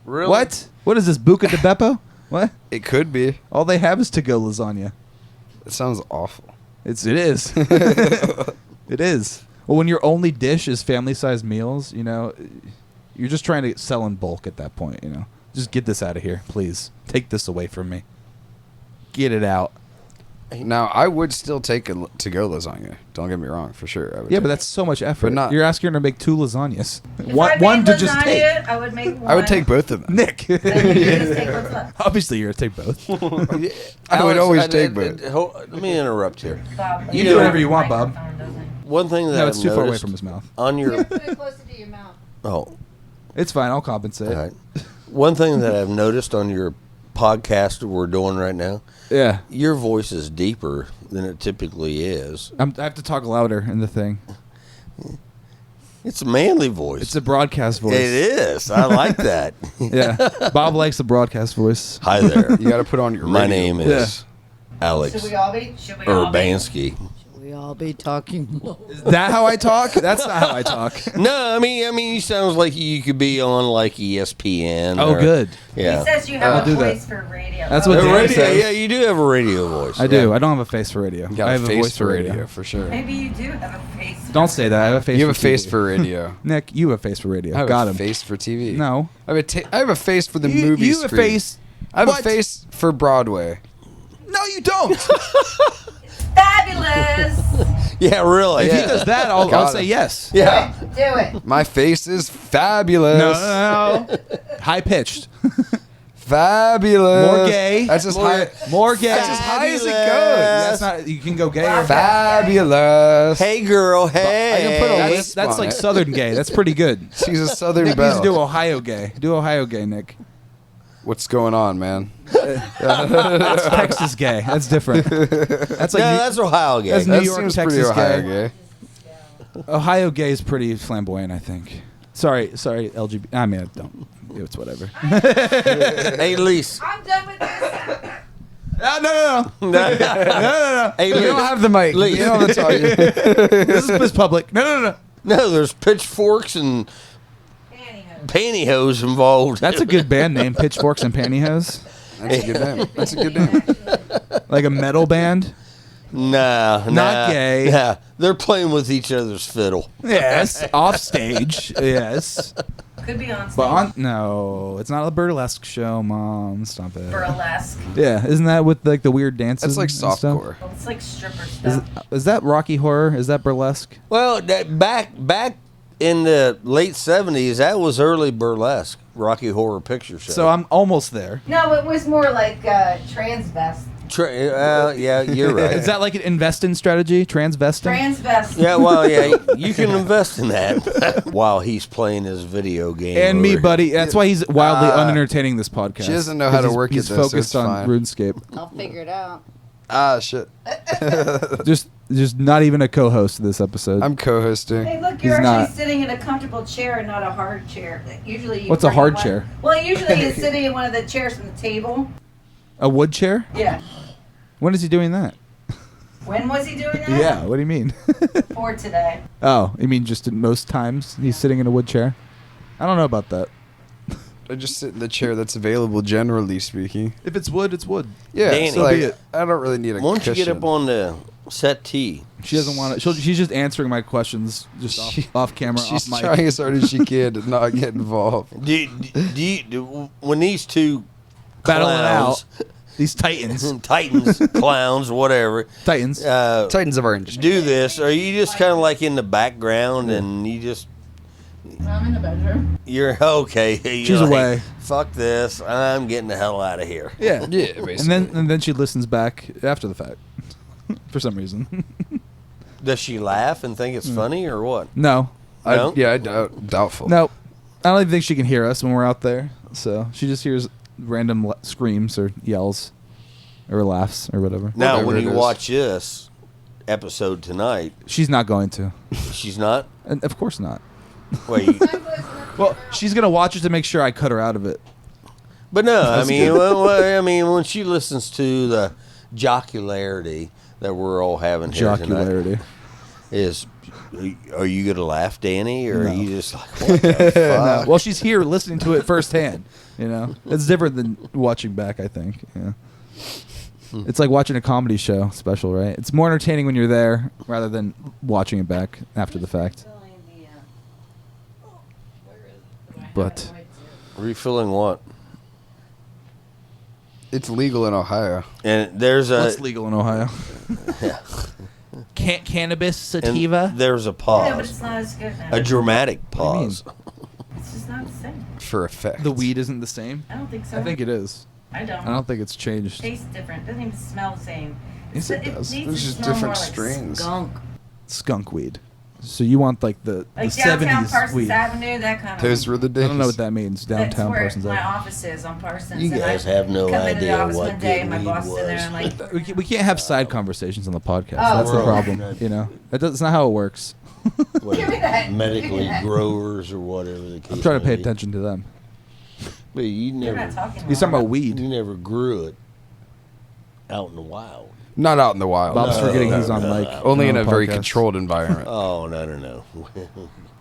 Really? What? What is this, Buca de Beppo? What? It could be. All they have is to-go lasagna. It sounds awful. It is. It is. Well, when your only dish is family-sized meals, you know, you're just trying to sell in bulk at that point, you know. Just get this out of here, please. Take this away from me. Get it out. Now, I would still take a to-go lasagna. Don't get me wrong, for sure. I would Yeah, take but it. that's so much effort. But not- You're asking her to make 2 lasagnas. If I One made to just take. lasagna, I would make one. I would take both of them. Nick. Then you can just take what's left. Obviously, you're going to take both. I would always I- take I- both. Let me interrupt here. Bob, You leave do the whatever you want, Bob. microphone, doesn't it? One thing that No, I've it's too far away noticed from his mouth. on your Put it closer to your mouth. oh, It's fine. I'll compensate. all right. One thing that I've noticed on your podcast we're doing right now, Yeah. your voice is deeper than it typically is. I have to talk louder in the thing. It's a manly voice. It's a broadcast voice. It is. I like that. Yeah. Bob likes the broadcast voice. Hi there. You got to put on your My radio. name is Alex Should we all be? Should we all be? Urbanski. We all be talking low. Is that how I talk? That's not how I talk. No, I mean, you sounds like you could be on like ESPN. Oh, or- good. Yeah. He says you have I'll a do that. voice for radio. That's Oh, what The Dan radio, says. yeah, you do have a radio voice. I do. I don't have a face for radio. You got I a have face a voice for radio, for sure. Maybe you do have a face. Don't say that. I have a face You have for a face TV. for radio. Nick, you have a face for radio. I have Got a him. face for TV. No. I have a face for the movie You have a screen. face. I have What? a face for Broadway. No, you don't. Fabulous. Yeah, really. If Yeah. he does that, I'll Got say him. yes. Yeah. Do it. My face is fabulous. No. High pitched. Fabulous. More gay. That's as high. More gay. That's as high as it goes. That's not. You can go gay. Or Fabulous. Hey, girl. Hey. I can put a That's, lisp that's on like it. Southern gay. That's pretty good. She's a Southern Nick needs belle. to do Ohio gay. Do Ohio gay, Nick. What's going on, man? That's Texas gay. That's different. That's like No, New- that's Ohio gay. That's New That York, seems Texas pretty Ohio gay. gay. Ohio gay is pretty flamboyant, I think. Sorry, LGBT. I mean, don't. It's whatever. Hey, Lise. I'm done with this. No. Hey, You don't Lise. have the mic. Leave. You don't have to talk. This is public. No. No, there's pitchforks and Pantyhose. pantyhose involved. That's a good band name, Pitchforks and Pantyhose. That's a good name. That's a good name. Like a metal band. Nah, Not gay. Yeah, they're playing with each other's fiddle. Yes, off stage. Yes, Could be on stage. but on no, it's not a burlesque show, Mom. Stop it. Burlesque. Yeah, isn't that with like the weird dances? That's like and stuff? softcore. It's like stripper Is, stuff. is that Rocky Horror? Is that burlesque? Well, that back in the late '70s, that was early burlesque, Rocky Horror Picture Show. So I'm almost there. No, it was more like transvest. Yeah, you're right. Is that like an investing strategy? Transvesting? Transvest. Yeah, well, yeah, you can invest in that while he's playing his video game. And me, over buddy. That's why he's wildly unentertaining this podcast. She doesn't know how to 'Cause work he's at this, so focused it's on fine. RuneScape. I'll figure it out. Ah, shit. Just Just not even a co-host of this episode. I'm co-hosting. Hey, look, He's you're not. actually sitting in a comfortable chair and not a hard chair. Usually, you What's a bring hard one- chair? Well, usually he's sitting in one of the chairs from the table. A wood chair? Yeah. When is he doing that? When was he doing that? Yeah, what do you mean? For today. Oh, you mean just at most times he's sitting in a wood chair? I don't know about that. I just sit in the chair that's available, generally speaking. If it's wood, it's wood. Yeah, Danny. so like, be it. I don't really need a Why don't you get cushion. up on the settee? She doesn't want to. She's just answering my questions just off camera, She's off mic. trying as hard as she can to not get involved. When these two Battling clowns, out. These titans. titans, clowns, whatever, Titans. Titans of our industry. do this, are you just kind of like in the background and you just I'm in the bedroom. you're okay? You're She's like, away. Fuck this! I'm getting the hell out of here. Yeah. Yeah, basically. And then she listens back after the fact. For some reason. Does she laugh and think it's funny or what? No. No? I doubtful. No. I don't even think she can hear us when we're out there. So she just hears random screams or yells or laughs or whatever. Now, Whatever when it you is. watch this episode tonight, She's not going to. she's not. And of course not. Wait, Well, she's going to watch it to make sure I cut her out of it. but no, That's I mean, good. I mean, when she listens to the jocularity that we're all having here tonight, Jocularity. are you gonna laugh, Danny, or No. are you just like, what the fuck? Well, she's here listening to it firsthand. You know, it's different than watching back. I think. Yeah. It's like watching a comedy show special, right? It's more entertaining when you're there rather than watching it back after the fact. But Refilling what? It's legal in Ohio. And there's a what's legal in Ohio? yeah, Cannabis and sativa. there's a Yeah, but pause, it's not as good now. a dramatic do you mean? pause. It's just not the same. For effect. The weed isn't the same. I don't think so. I think it is. I don't. I don't think it's changed. Tastes different. Doesn't even smell the same. Yes, it does. needs There's to just smell different more like strains. Skunk. Skunk weed. So you want like the Like downtown 70s Parsons weed? Avenue, that kind of. Those were the days. I don't know what that means. That's Downtown where Parsons my Avenue. office is on Parsons. You and guys I have no come into the idea office what one day good and my weed boss is in there was. and I'm like, We can't have side conversations on the podcast. Oh. That's the Right. problem. You know, that's not how it works. What, Give me that. medically Give me that. growers or whatever the case I'm trying to may pay be. attention to them. But you You're never, not talking He's talking about you weed. never grew it out in the wild. Not out in the wild. Bob's No, forgetting no, he's on no. mic. Only on in a the very podcast. controlled environment. Oh no.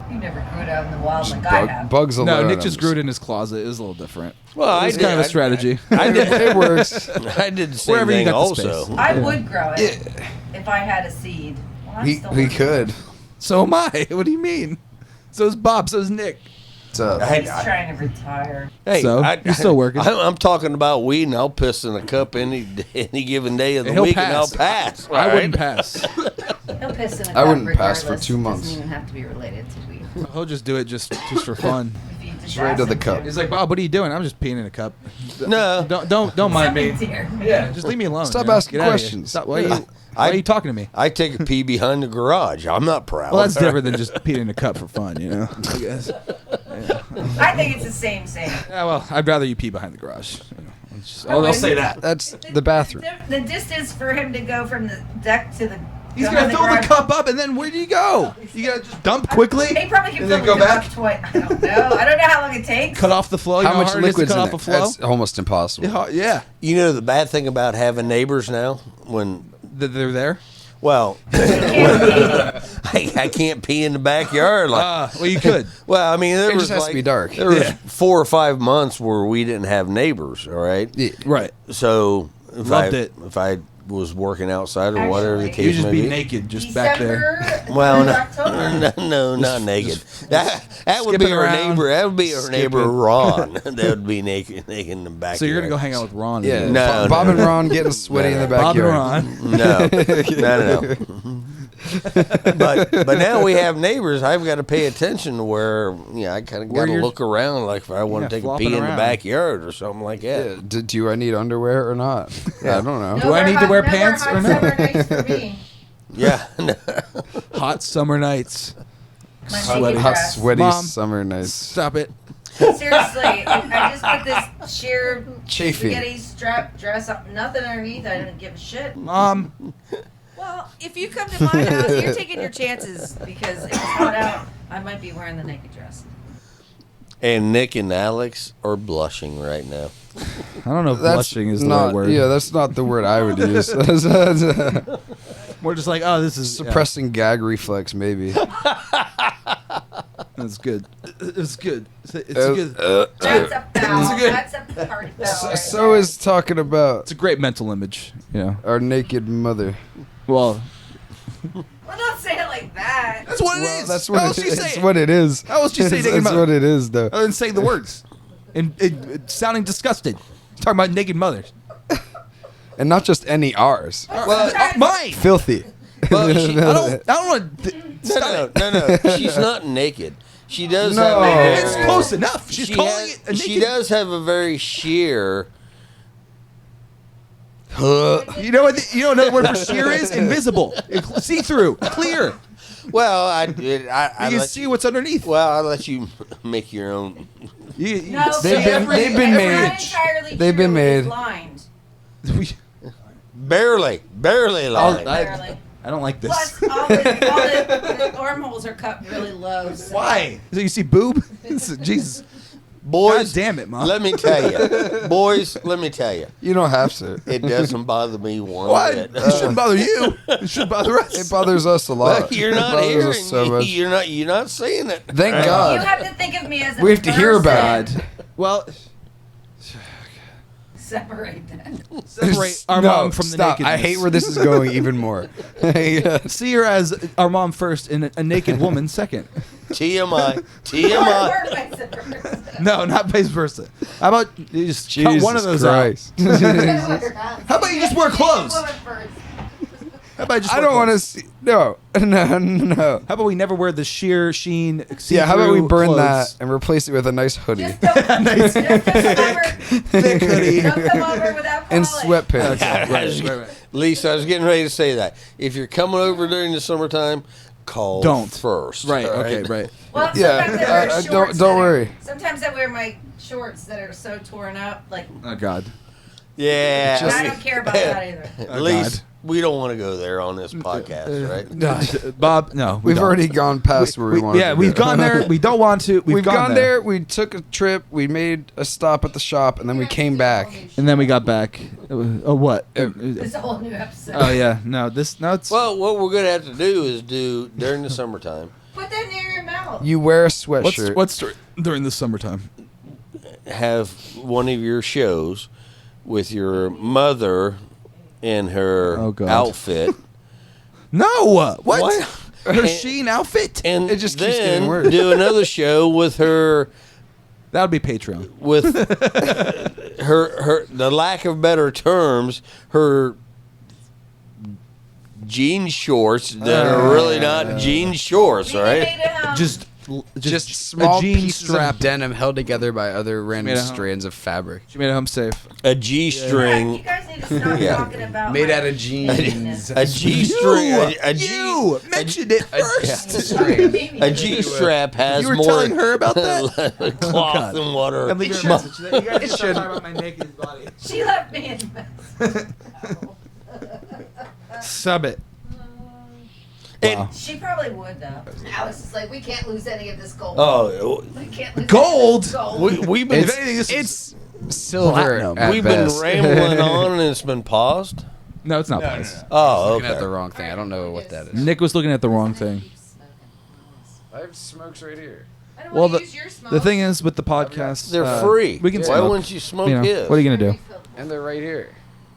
You never grew it out in the wild Just like I have. bugs No, alone. Nick just grew it in his closet. It was a little different. Well, It's kind of a strategy. I did. It works. I did the same Wherever you thing got the also. space. I would grow it if I had a seed. Well, I'm We still we working. could. So am I. What do you mean? So is Bob. So is Nick. So He's trying to retire. Hey, So, you're still working. I'm talking about weed, and I'll piss in a cup any given day of the He'll week, pass. and I'll pass. I right? wouldn't pass. He'll piss in a I cup wouldn't pass for regardless. 2 It months. Doesn't even have to be related to weed. He'll just do it just for fun. If you Just right to the cup. He's like, Bob, what are you doing? I'm just peeing in a cup. No. Don't mind me. Something's here. Yeah, just leave me alone. Stop you know? asking Get outta here. questions. Stop. Why are you talking to me? I take a pee behind the garage. I'm not proud. Well, that's different than just peeing in a cup for fun, you know. I guess. I think it's the same. Yeah, well, I'd rather you pee behind the garage. You know, it's just- Oh, I'll say that. that's the bathroom. The distance for him to go from the deck to the He's behind gonna fill the garage- cup up, and then where do you go? You gotta just dump quickly. He probably can And fill then the go cup back? up twice. I don't know. I don't know how long it takes. Cut off the flow. You How know much hard it is to liquid's cut in off a it? flow? That's almost impossible. Yeah, You know the bad thing about having neighbors now? When, they're there. well, Can't I can't pee in the backyard. Like, Well, you could. well, I mean, there It was just has like, to be dark. There was Yeah. 4 or 5 months where we didn't have neighbors. All right. Yeah. Right. So if Loved I it. if I was working outside or whatever the Actually, case You just may be naked, just December back there. Well, through no, October. no, not naked. That would skipping be our around, neighbor. That would be our neighbor skipping. Ron. That would be naked in the backyard. So you're gonna go hang out with Ron. Yeah. No, Bob no. and Ron getting sweaty in the Bob and backyard. Ron. No. But now we have neighbors. I've got to pay attention to where I kind of got Where to you're- look around, like if I want Yeah, to take a flopping pee in the around. backyard or something like that. Yeah. Do I need underwear or not? I don't know. Do I need to wear pants or or not? no? Yeah. Hot summer nights. My Sweaty. naked Hot, dress. sweaty Mom. summer nights. Stop it. Seriously, I just put this sheer Chafing. spaghetti strap dress up, nothing underneath. I didn't give a shit. Mom. What? Well, if you come to my house, you're taking your chances because if it's hot out, I might be wearing the naked dress. And Nick and Alex are blushing right now. I don't know if blushing is the not, right word. Yeah, that's not the word I would use. We're just like, oh, this is Suppressing gag reflex, maybe. That's good. It's good. It's good. That's a foul. good. That's a party foul. Right So there. is talking about It's a great mental image. Yeah. our naked mother. Well, Well, don't say it like that. that's what it Well, is. that's How what else it, you it's say it? what it is. How else you say That's naked mother? what it is, though. Other than saying the words and it sounding disgusted. Talking about naked mothers. And not just any R's. Well, mine. Filthy. Well, she- I don't want to. No. She's not naked. She does No. have a It's very, close enough. She's she calling has- it a naked. She does have a very sheer. You know what? You know another word for sheer is invisible, see through, clear. Well, I You can let see what's underneath. Well, I'll let you make your own. No, They've been- they've been it's made. not entirely They've true been if it's made. Blind. Barely lying. Barely. I don't like this. Plus, all the armholes are cut really low. So. Why? So you see boob? Jesus. Boys, God damn it, Mom. Let me tell you. Boys, let me tell you. You don't have to. It doesn't bother me one What? bit. It shouldn't bother you. It should bother us. It bothers us a lot. You're It not bothers hearing. us so much. You're not saying it. Thank You God. have to think of me as a We have to hear about person. it. Well, Separate that. separate our no, mom from the stop. nakedness. I hate where this is going even more. See her as our mom first and a naked woman second. TMI. Or TMI. vice versa. No, not vice versa. How about you just cut Jesus one of those Christ. out? How about you just wear clothes? Woman first. How about just I wear don't want to clothes? see. No. How about we never wear the sheer sheen? Yeah, how about we see-through burn clothes? that and replace it with a nice hoodie Just don't, just don't come over. Thick hoodie. Don't come over without and polish. sweatpants? Right. Lisa, I was getting ready to say that. If you're coming over during the summertime, call Don't. first. Right. all Okay. Right. Well, Yeah, sometimes I wear don't- shorts don't that are- worry. Sometimes I wear my shorts that are so torn up, like Oh God. Yeah. Just- I don't care about that either. At least we don't want to go there on this podcast, right? Bob, no. We've don't. already gone past where we wanted Yeah, to we've go. gone there. We don't want to. We've gone there. We took a trip. We made a stop at the shop, and then we came back. and then we got back. Oh, what? It's a whole new episode. Oh yeah. No, this. No, it's. Well, what we're going to have to do is do during the summertime, Put that near your mouth. You wear a sweatshirt. what's during the summertime? have one of your shows with your mother in her Oh, God. outfit. No. What? What? Her And- sheen outfit. And It just keeps getting then worse. do another show with her That would be Patreon. with her the lack of better terms, her jean shorts that are really not jean shorts, right? Just small a jean pieces strap. of denim held together by other random Made at home. strands of fabric. She made it home safe. A G You string, guys need to stop Yeah. talking about Made my out of jeans. a G string, a G, You mentioned it first. a G strap has You were more telling her about that? cloth and water. And leave her a message. You guys just start talking about my naked body. She left me in the mess. Sub it. And- She probably would though. Alex is like, we can't lose any of this gold. Oh, We can't lose Gold? Any of this gold. we've been If anything, this is Silver. Platinum. At we've best. been rambling on and it's been paused. no, it's not. Pies. Oh, Looking at the okay. wrong thing. I don't know what that is. Nick was looking at the wrong thing. I have smokes right here. I don't Well, want the to use your smoke. the thing is with the podcast, They're free. We can Why smoke. wouldn't you smoke You know, his? what are you gonna do? And they're right here.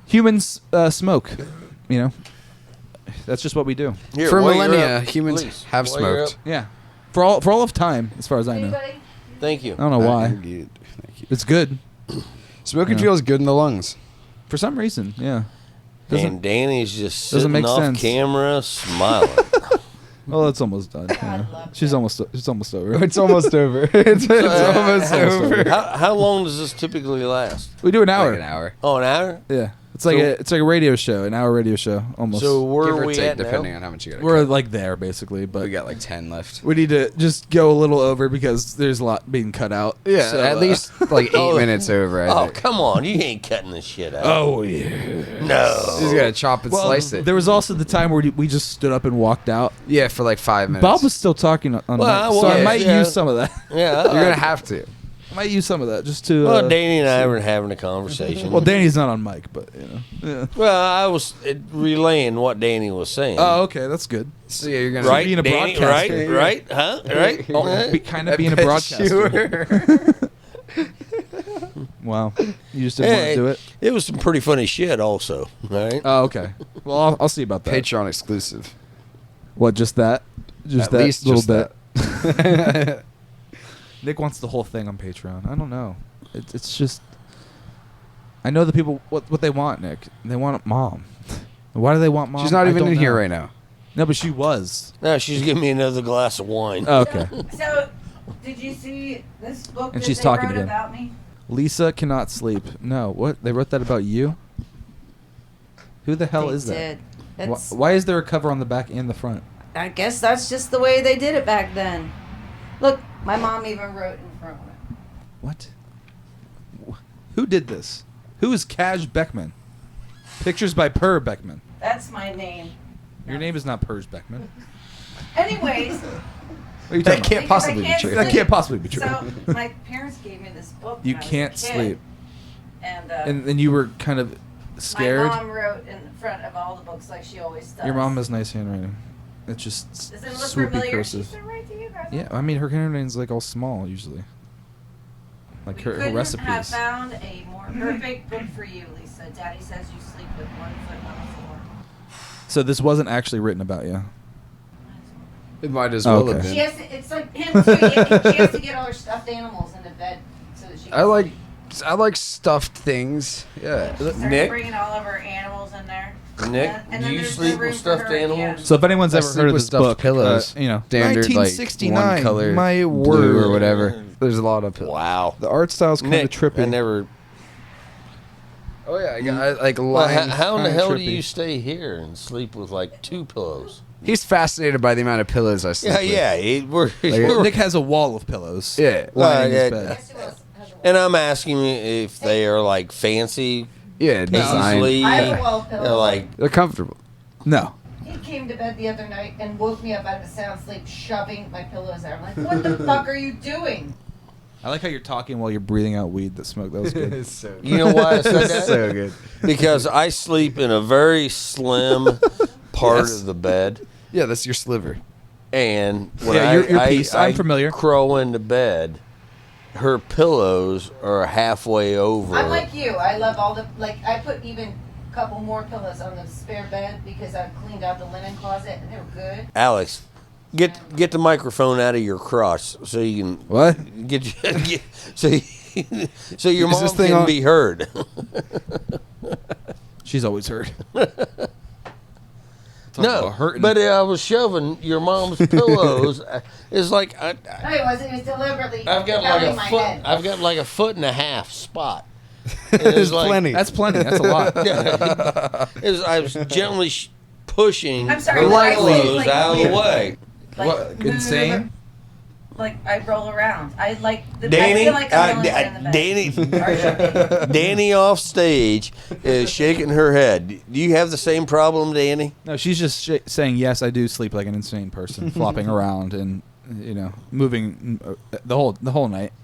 Humans smoke. You know, that's just what we do. Here, For while you're millennia, up, humans please, have while you're smoked. Yeah, for all of time, as far as I know. Anybody? up. Thank you. I don't know why. Thank you. It's good Smoking Yeah. feels good in the lungs. for some reason. Yeah. And Danny's just doesn't sitting make off sense. camera, smiling. Well, it's almost done. Yeah. love She's almost. It's almost over. It's almost over. It's almost over. How long does this typically last? We do an hour. Like an hour. Oh, an hour? Yeah. It's like a radio show, an hour radio show almost. So where Give are or we take, at depending now? on how much you got. we're like there basically, but We got like 10 left. we need to just go a little over because there's a lot being cut out. Yeah, So, at least like 8 Oh. minutes over. I Oh, think. come on. You ain't cutting this shit out. Oh yeah. No. He's gotta chop and Well, slice it. there was also the time where we just stood up and walked out. Yeah, for like 5 minutes. Bob was still talking on Well, mic, I so I was, might yeah. use some of that. Yeah. You're gonna have to. I might use some of that just to. Well, Danny and I were having a conversation. Well, Danny's not on mic, but you know. Yeah. Well, I was relaying what Danny was saying. Oh, okay, that's good. So yeah, you're gonna right, being a Danny? broadcaster. Right? Huh? Right? Oh, kind of being a broadcaster. Wow, you just didn't want to do it. It was some pretty funny shit, also. All right. Oh, okay. Well, I'll see about that. Patreon exclusive. What? Just that? Just At that least little just bit. Nick wants the whole thing on Patreon. I don't know. It's just. I know the people what they want, Nick. They want mom. Why do they want mom? She's not I even don't in here know. right now. No, but she was. Now she's giving me another glass of wine. Oh, okay. So, did you see this book And that she's they talking wrote again. about me? Lisa cannot sleep. No, what? They wrote that about you? Who the hell They is that? did. That's, Why is there a cover on the back and the front? I guess that's just the way they did it back then. Look, my mom even wrote in front of it. What? Who did this? Who is Kaj Beckman? Pictures by Per Beckman. That's my name. Your name is not Pers Beckman. Anyways, What are you That talking can't about? possibly be can't true. That sleep. can't possibly be true. So my parents gave me this book. You when I was a can't kid, sleep. And, And you were kind of scared. my mom wrote in front of all the books like she always does. Your mom has nice handwriting. It's just Does it look swoopy familiar? She cursive. said right to you guys. Yeah, I mean her handwriting's like all small usually. Like We her couldn't have recipes. found a more perfect book for you, Lisa. Daddy says you sleep with 1 foot on the floor. So this wasn't actually written about you. It might as well have Okay. She been. has to, it's like him too. She has to get all her stuffed animals into bed so that she can I like stuffed things. Yeah. She started Nick? bringing all of her animals in there. Nick, And do then you there's sleep the room with for stuffed her animals? again. So if anyone's I ever sleep heard of with this stuffed book, pillows. you know, Standard like 1969, one color, my blue word. or whatever. There's a lot of pillows. Wow. the art style's kind of Nick, trippy. I never. Oh yeah, I like Well, lying. how in the kinda hell do trippy. you stay here and sleep with like 2 pillows? He's fascinated by the amount of pillows I sleep Yeah, with. yeah. We're, Well, Nick has a wall of pillows. Yeah. lining yeah. his bed. Guess who else has a wall? and I'm asking you if they are like fancy, Yeah, design. paisley, I have a wall pillow. they're like They're comfortable. No. He came to bed the other night and woke me up out of a sound sleep, shoving my pillows there. I'm like, what the fuck are you doing? I like how you're talking while you're breathing out weed that smoke. That was good. so You know why I said that? so good. Because I sleep in a very slim part Yes. of the bed, Yeah, that's your sliver. and when Yeah, your piece. I'm familiar. Crow into bed, her pillows are halfway over. I'm like you. I love all the, like, I put even a couple more pillows on the spare bed because I cleaned out the linen closet and they were good. Alex, get the microphone out of your crotch so you can What? get so so your Is mom this thing can on? be heard. She's always heard. No, about hurting. but I was shoving your mom's pillows. It's like No, it wasn't. It was deliberately I've got covering like a my foot. head. I've got like a 1.5 foot spot. There's like- plenty. That's plenty. That's a lot. I was gently pushing I'm sorry, her but I pillows sleep like out of the weird. way. Like, What? Insane? Like I roll around. I like the Danny, I feel like I'm the only one in the bed. Danny, Danny off stage is shaking her head. Do you have the same problem, Danny? No, she's just saying, yes, I do sleep like an insane person, flopping around and, you know, moving the whole night.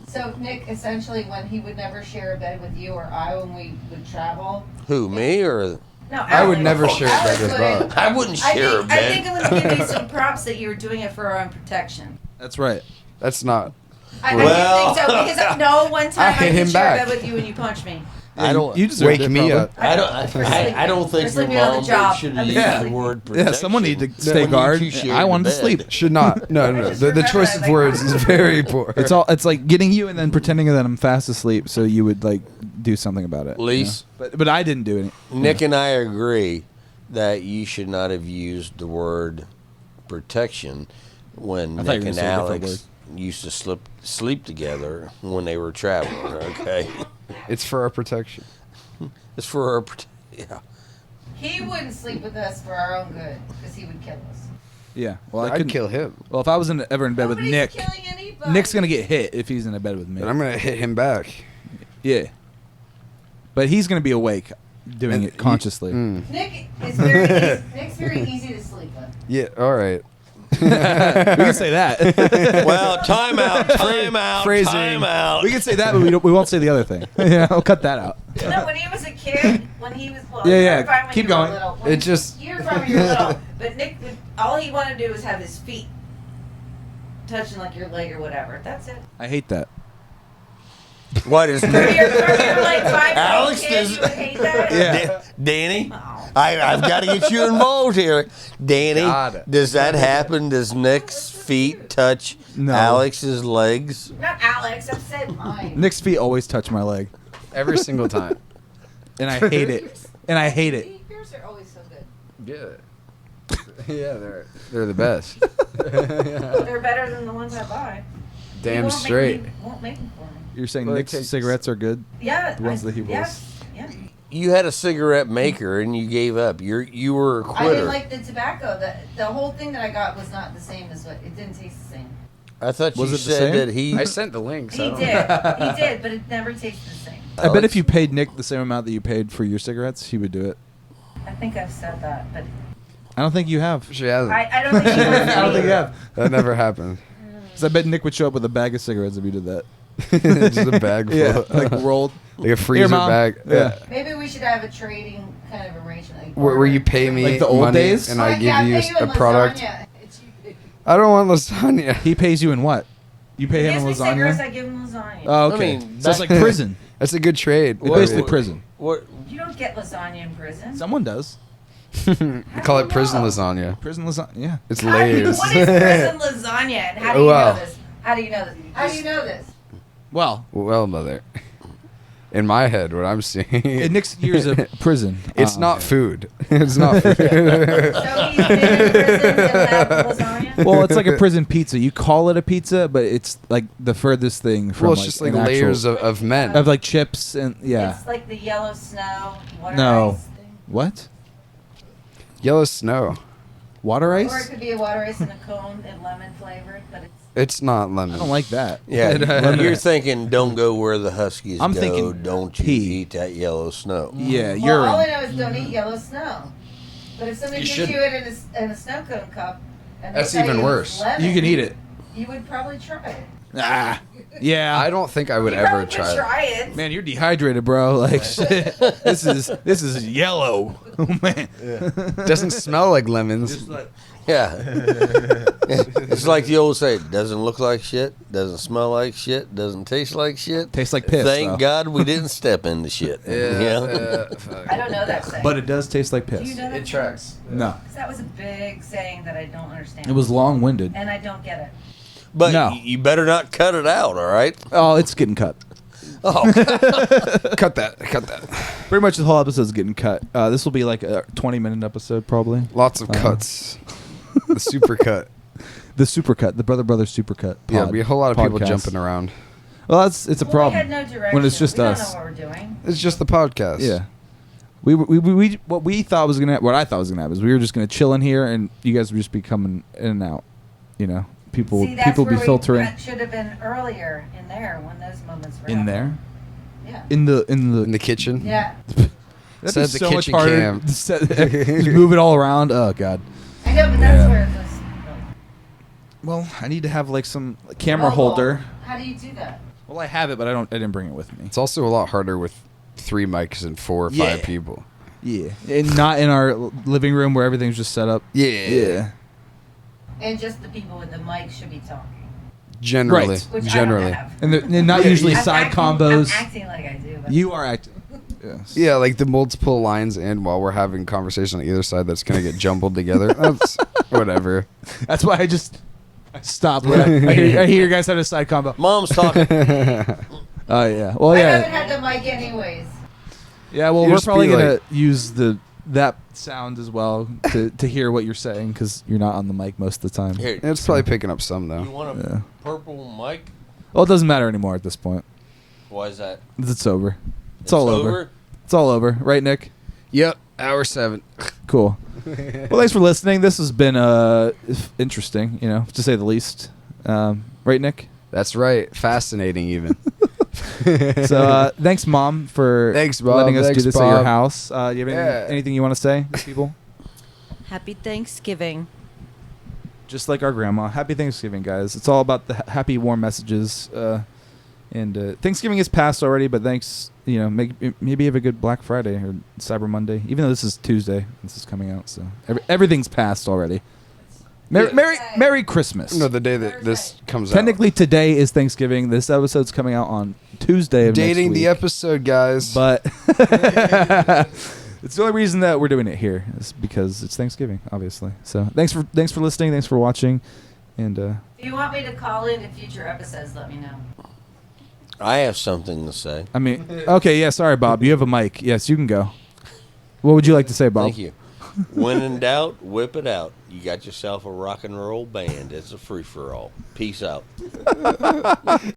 So Nick, essentially, when he would never share a bed with you or I when we would travel. Who, me or? No, I would Alex. never share a Alex bed with would. Bob. I wouldn't share a I bed. think I'm going to give you some props that you were doing it for our own protection. That's right. That's not. I Well- do think so because no one time I hit did him share back. a bed with you and you punched me. I don't. You deserve Wake me up. I don't. For sleeping. I don't think For your sleeping on the mom job. should I'm have used Yeah. the word protection. Yeah, someone need to stay when guard. you two shared I wanted the to sleep. bed. Should not. No, no. just The remember choice that, of like, words is very poor. It's like getting you and then pretending that I'm fast asleep so you would like do something about it. Lise? You know? But I didn't do any. Nick and I agree that you should not have used the word protection when I thought you Nick were and gonna say a different Alex used to sleep together when they were traveling. Okay, It's for our protection. it's for our protection. Yeah. He wouldn't sleep with us for our own good because he would kill us. Yeah. Well, I I'd couldn't kill him. Well, if I was ever in bed with Nobody's Nick, killing anybody. Nick's gonna get hit if he's in a bed with me. And I'm gonna hit him back. Yeah. But he's gonna be awake, doing it consciously. Nick is very Nick's very easy to sleep with. Yeah. All right. We can say that. Well, time out. Phrasing. We can say that, but we won't say the other thing. Yeah, I'll cut that out. No, when he was a kid, when he was well, Yeah, you yeah, were fine when keep you were going. little. When It just- you were fine when you were little, but Nick would, all he wanted to do was have his feet touching like your leg or whatever. That's it. I hate that. What is From your like 5 Alex kid, does- you would hate that. Yeah. Danny? Oh. I've got to get you involved here. Danny, Got it. does that happen? Does Nick's feet touch No. Alex's legs? Not Alex. I said mine. Nick's feet always touch my leg, Every single time. and I hate it. And I hate it. Yours are always so good. Yeah. Yeah, they're the best. They're better than the ones I buy. Damn Won't straight. Won't make them for me. You're saying Well, it Nick's takes- cigarettes are good? Yeah. The ones that he yes, rolls. Yeah. You had a cigarette maker and you gave up. You were a I quitter. didn't like the tobacco. The whole thing that I got was not the same as what it didn't taste the same. I thought Was you it the said same? that he. I sent the links. He I don't- did. He did, but it never tasted the same. I bet if you paid Nick the same amount that you paid for your cigarettes, he would do it. I think I've said that, but I don't think you have. She hasn't. I don't think he was I don't think you have. That never happened. 'Cause I bet Nick would show up with a bag of cigarettes if you did that. Just a bag full. Yeah, like rolled. Like a freezer Mom. bag. Yeah. Maybe we should have a trading kind of arrangement. Like Where you pay me Like the old money days? and I Like, give yeah, you pay in a product. lasagna. It's you. I don't want lasagna. He pays you in what? You pay He him gives in me cigarettes, lasagna? I give him lasagna. Oh, okay. I mean, So it's like back- prison. That's a good trade. It's basically prison. What? You don't get lasagna in prison. Someone does. We call it prison lasagna. Prison lasagna. Yeah. It's How do you, layers. what is prison lasagna, and how do you Wow. know this? How do you know this? How do you know this? Well, Well, mother. In my head, what I'm seeing. in Nick's years of prison, It's not food. It's not food. So he's been in prison and had lasagna. Well, it's like a prison pizza. You call it a pizza, but it's like the furthest thing from Well, it's like just like an layers actual, of men. of like chips and yeah. It's like the yellow snow. Water No. ice thing. What? Yellow snow. Water Or it ice? could be a water ice in a cone and lemon flavored, but it's. It's not lemon. I don't like that. Yeah, you're thinking don't go where the Huskies I'm go. thinking Don't you pee. eat that yellow snow. Yeah, Well, all I urine. know is don't eat yellow snow. But if somebody You gives should- you it in a snow cone cup, and they That's tell even you worse. it's lemon, You can eat it. You would probably try it. Ah. Yeah. I don't think I would You ever probably try would it. try it. Man, you're dehydrated, bro. Like shit. This is yellow. Oh man. Doesn't smell like lemons. Yeah. It's like the old saying, doesn't look like shit, doesn't smell like shit, doesn't taste like shit. Tastes like piss. Thank though. God we didn't step into shit. I don't know that saying. But it does taste like Do you piss. know that It tracks. No. 'Cause that was a big saying that I don't understand. It was long-winded. And I don't get it. But No. you better not cut it out, all right? Oh, it's getting cut. Oh, Cut that. Cut that. Pretty much the whole episode's getting cut. This will be like a 20-minute episode, probably. Lots of cuts. The super cut. The supercut, the brother super cut. Yeah, be a whole lot of people podcast. jumping around. Well, it's a Well, problem we had no direction. when it's just we us. don't know what we're doing. It's just the podcast. Yeah. We what we thought was gonna what I thought was gonna happen is we were just gonna chill in here and you guys would just be coming in and out. You know, people See, that's people where be filtering That should have been earlier in there when those moments were in happening. there Yeah. in the In the kitchen. Yeah. That'd Set be the so much kitchen harder cam. to set- just move it all around. Oh god. I know, but that's where it was. Well, I need to have like some camera Mobile. holder. How do you do that? Well, I have it, but I didn't bring it with me. It's also a lot harder with 3 mics and 4 or 5 Yeah. people. Yeah, and not in our living room where everything's just set up. Yeah. And just the people with the mic should be talking. Generally. Right. Which Generally. I don't have. And not usually I'm side acting, combos. I'm acting like I do. But You are acting. Yes. Yeah, like the multiple lines in while we're having conversation on either side that's going to get jumbled together. That's whatever. That's why I stopped. When I hear you guys having a side combo. Mom's talking. Oh yeah. Well, I haven't yeah. had the mic anyways. Yeah. Well, You we're just probably be gonna like- use that sound as well to hear what you're saying because you're not on the mic most of the time. Here, It's probably picking up some, you though. want a Yeah. purple mic? Well, it doesn't matter anymore at this point. Why is that? It's over. It's all over. over? It's all over, right, Nick? Yep, hour 7. Cool. Well, thanks for listening. This has been interesting, to say the least. Right, Nick? That's right. Fascinating, even. So thanks, Mom, for Thanks, Bob. letting us Thanks, do this at Bob. your house. Do you have Yeah. anything you want to say to people? Happy Thanksgiving. Just like our grandma. Happy Thanksgiving, guys. It's all about the happy, warm messages. And Thanksgiving is past already, but thanks. Maybe have a good Black Friday or Cyber Monday. Even though this is Tuesday, this is coming out, so everything's passed already. Merry Christmas. No, the day that this comes Technically, today is Thanksgiving. This episode's coming out on Tuesday of Dating next week. the episode, guys. But it's the only reason that we're doing it here is because it's Thanksgiving, obviously. So thanks for listening. Thanks for watching. And If you want me to call in future episodes, let me know. I have something to say. Okay, yeah, sorry, Bob. You have a mic. Yes, you can go. What would you like to say, Bob? Thank you. When in doubt, whip it out. You got yourself a rock and roll band. It's a free-for-all. Peace out.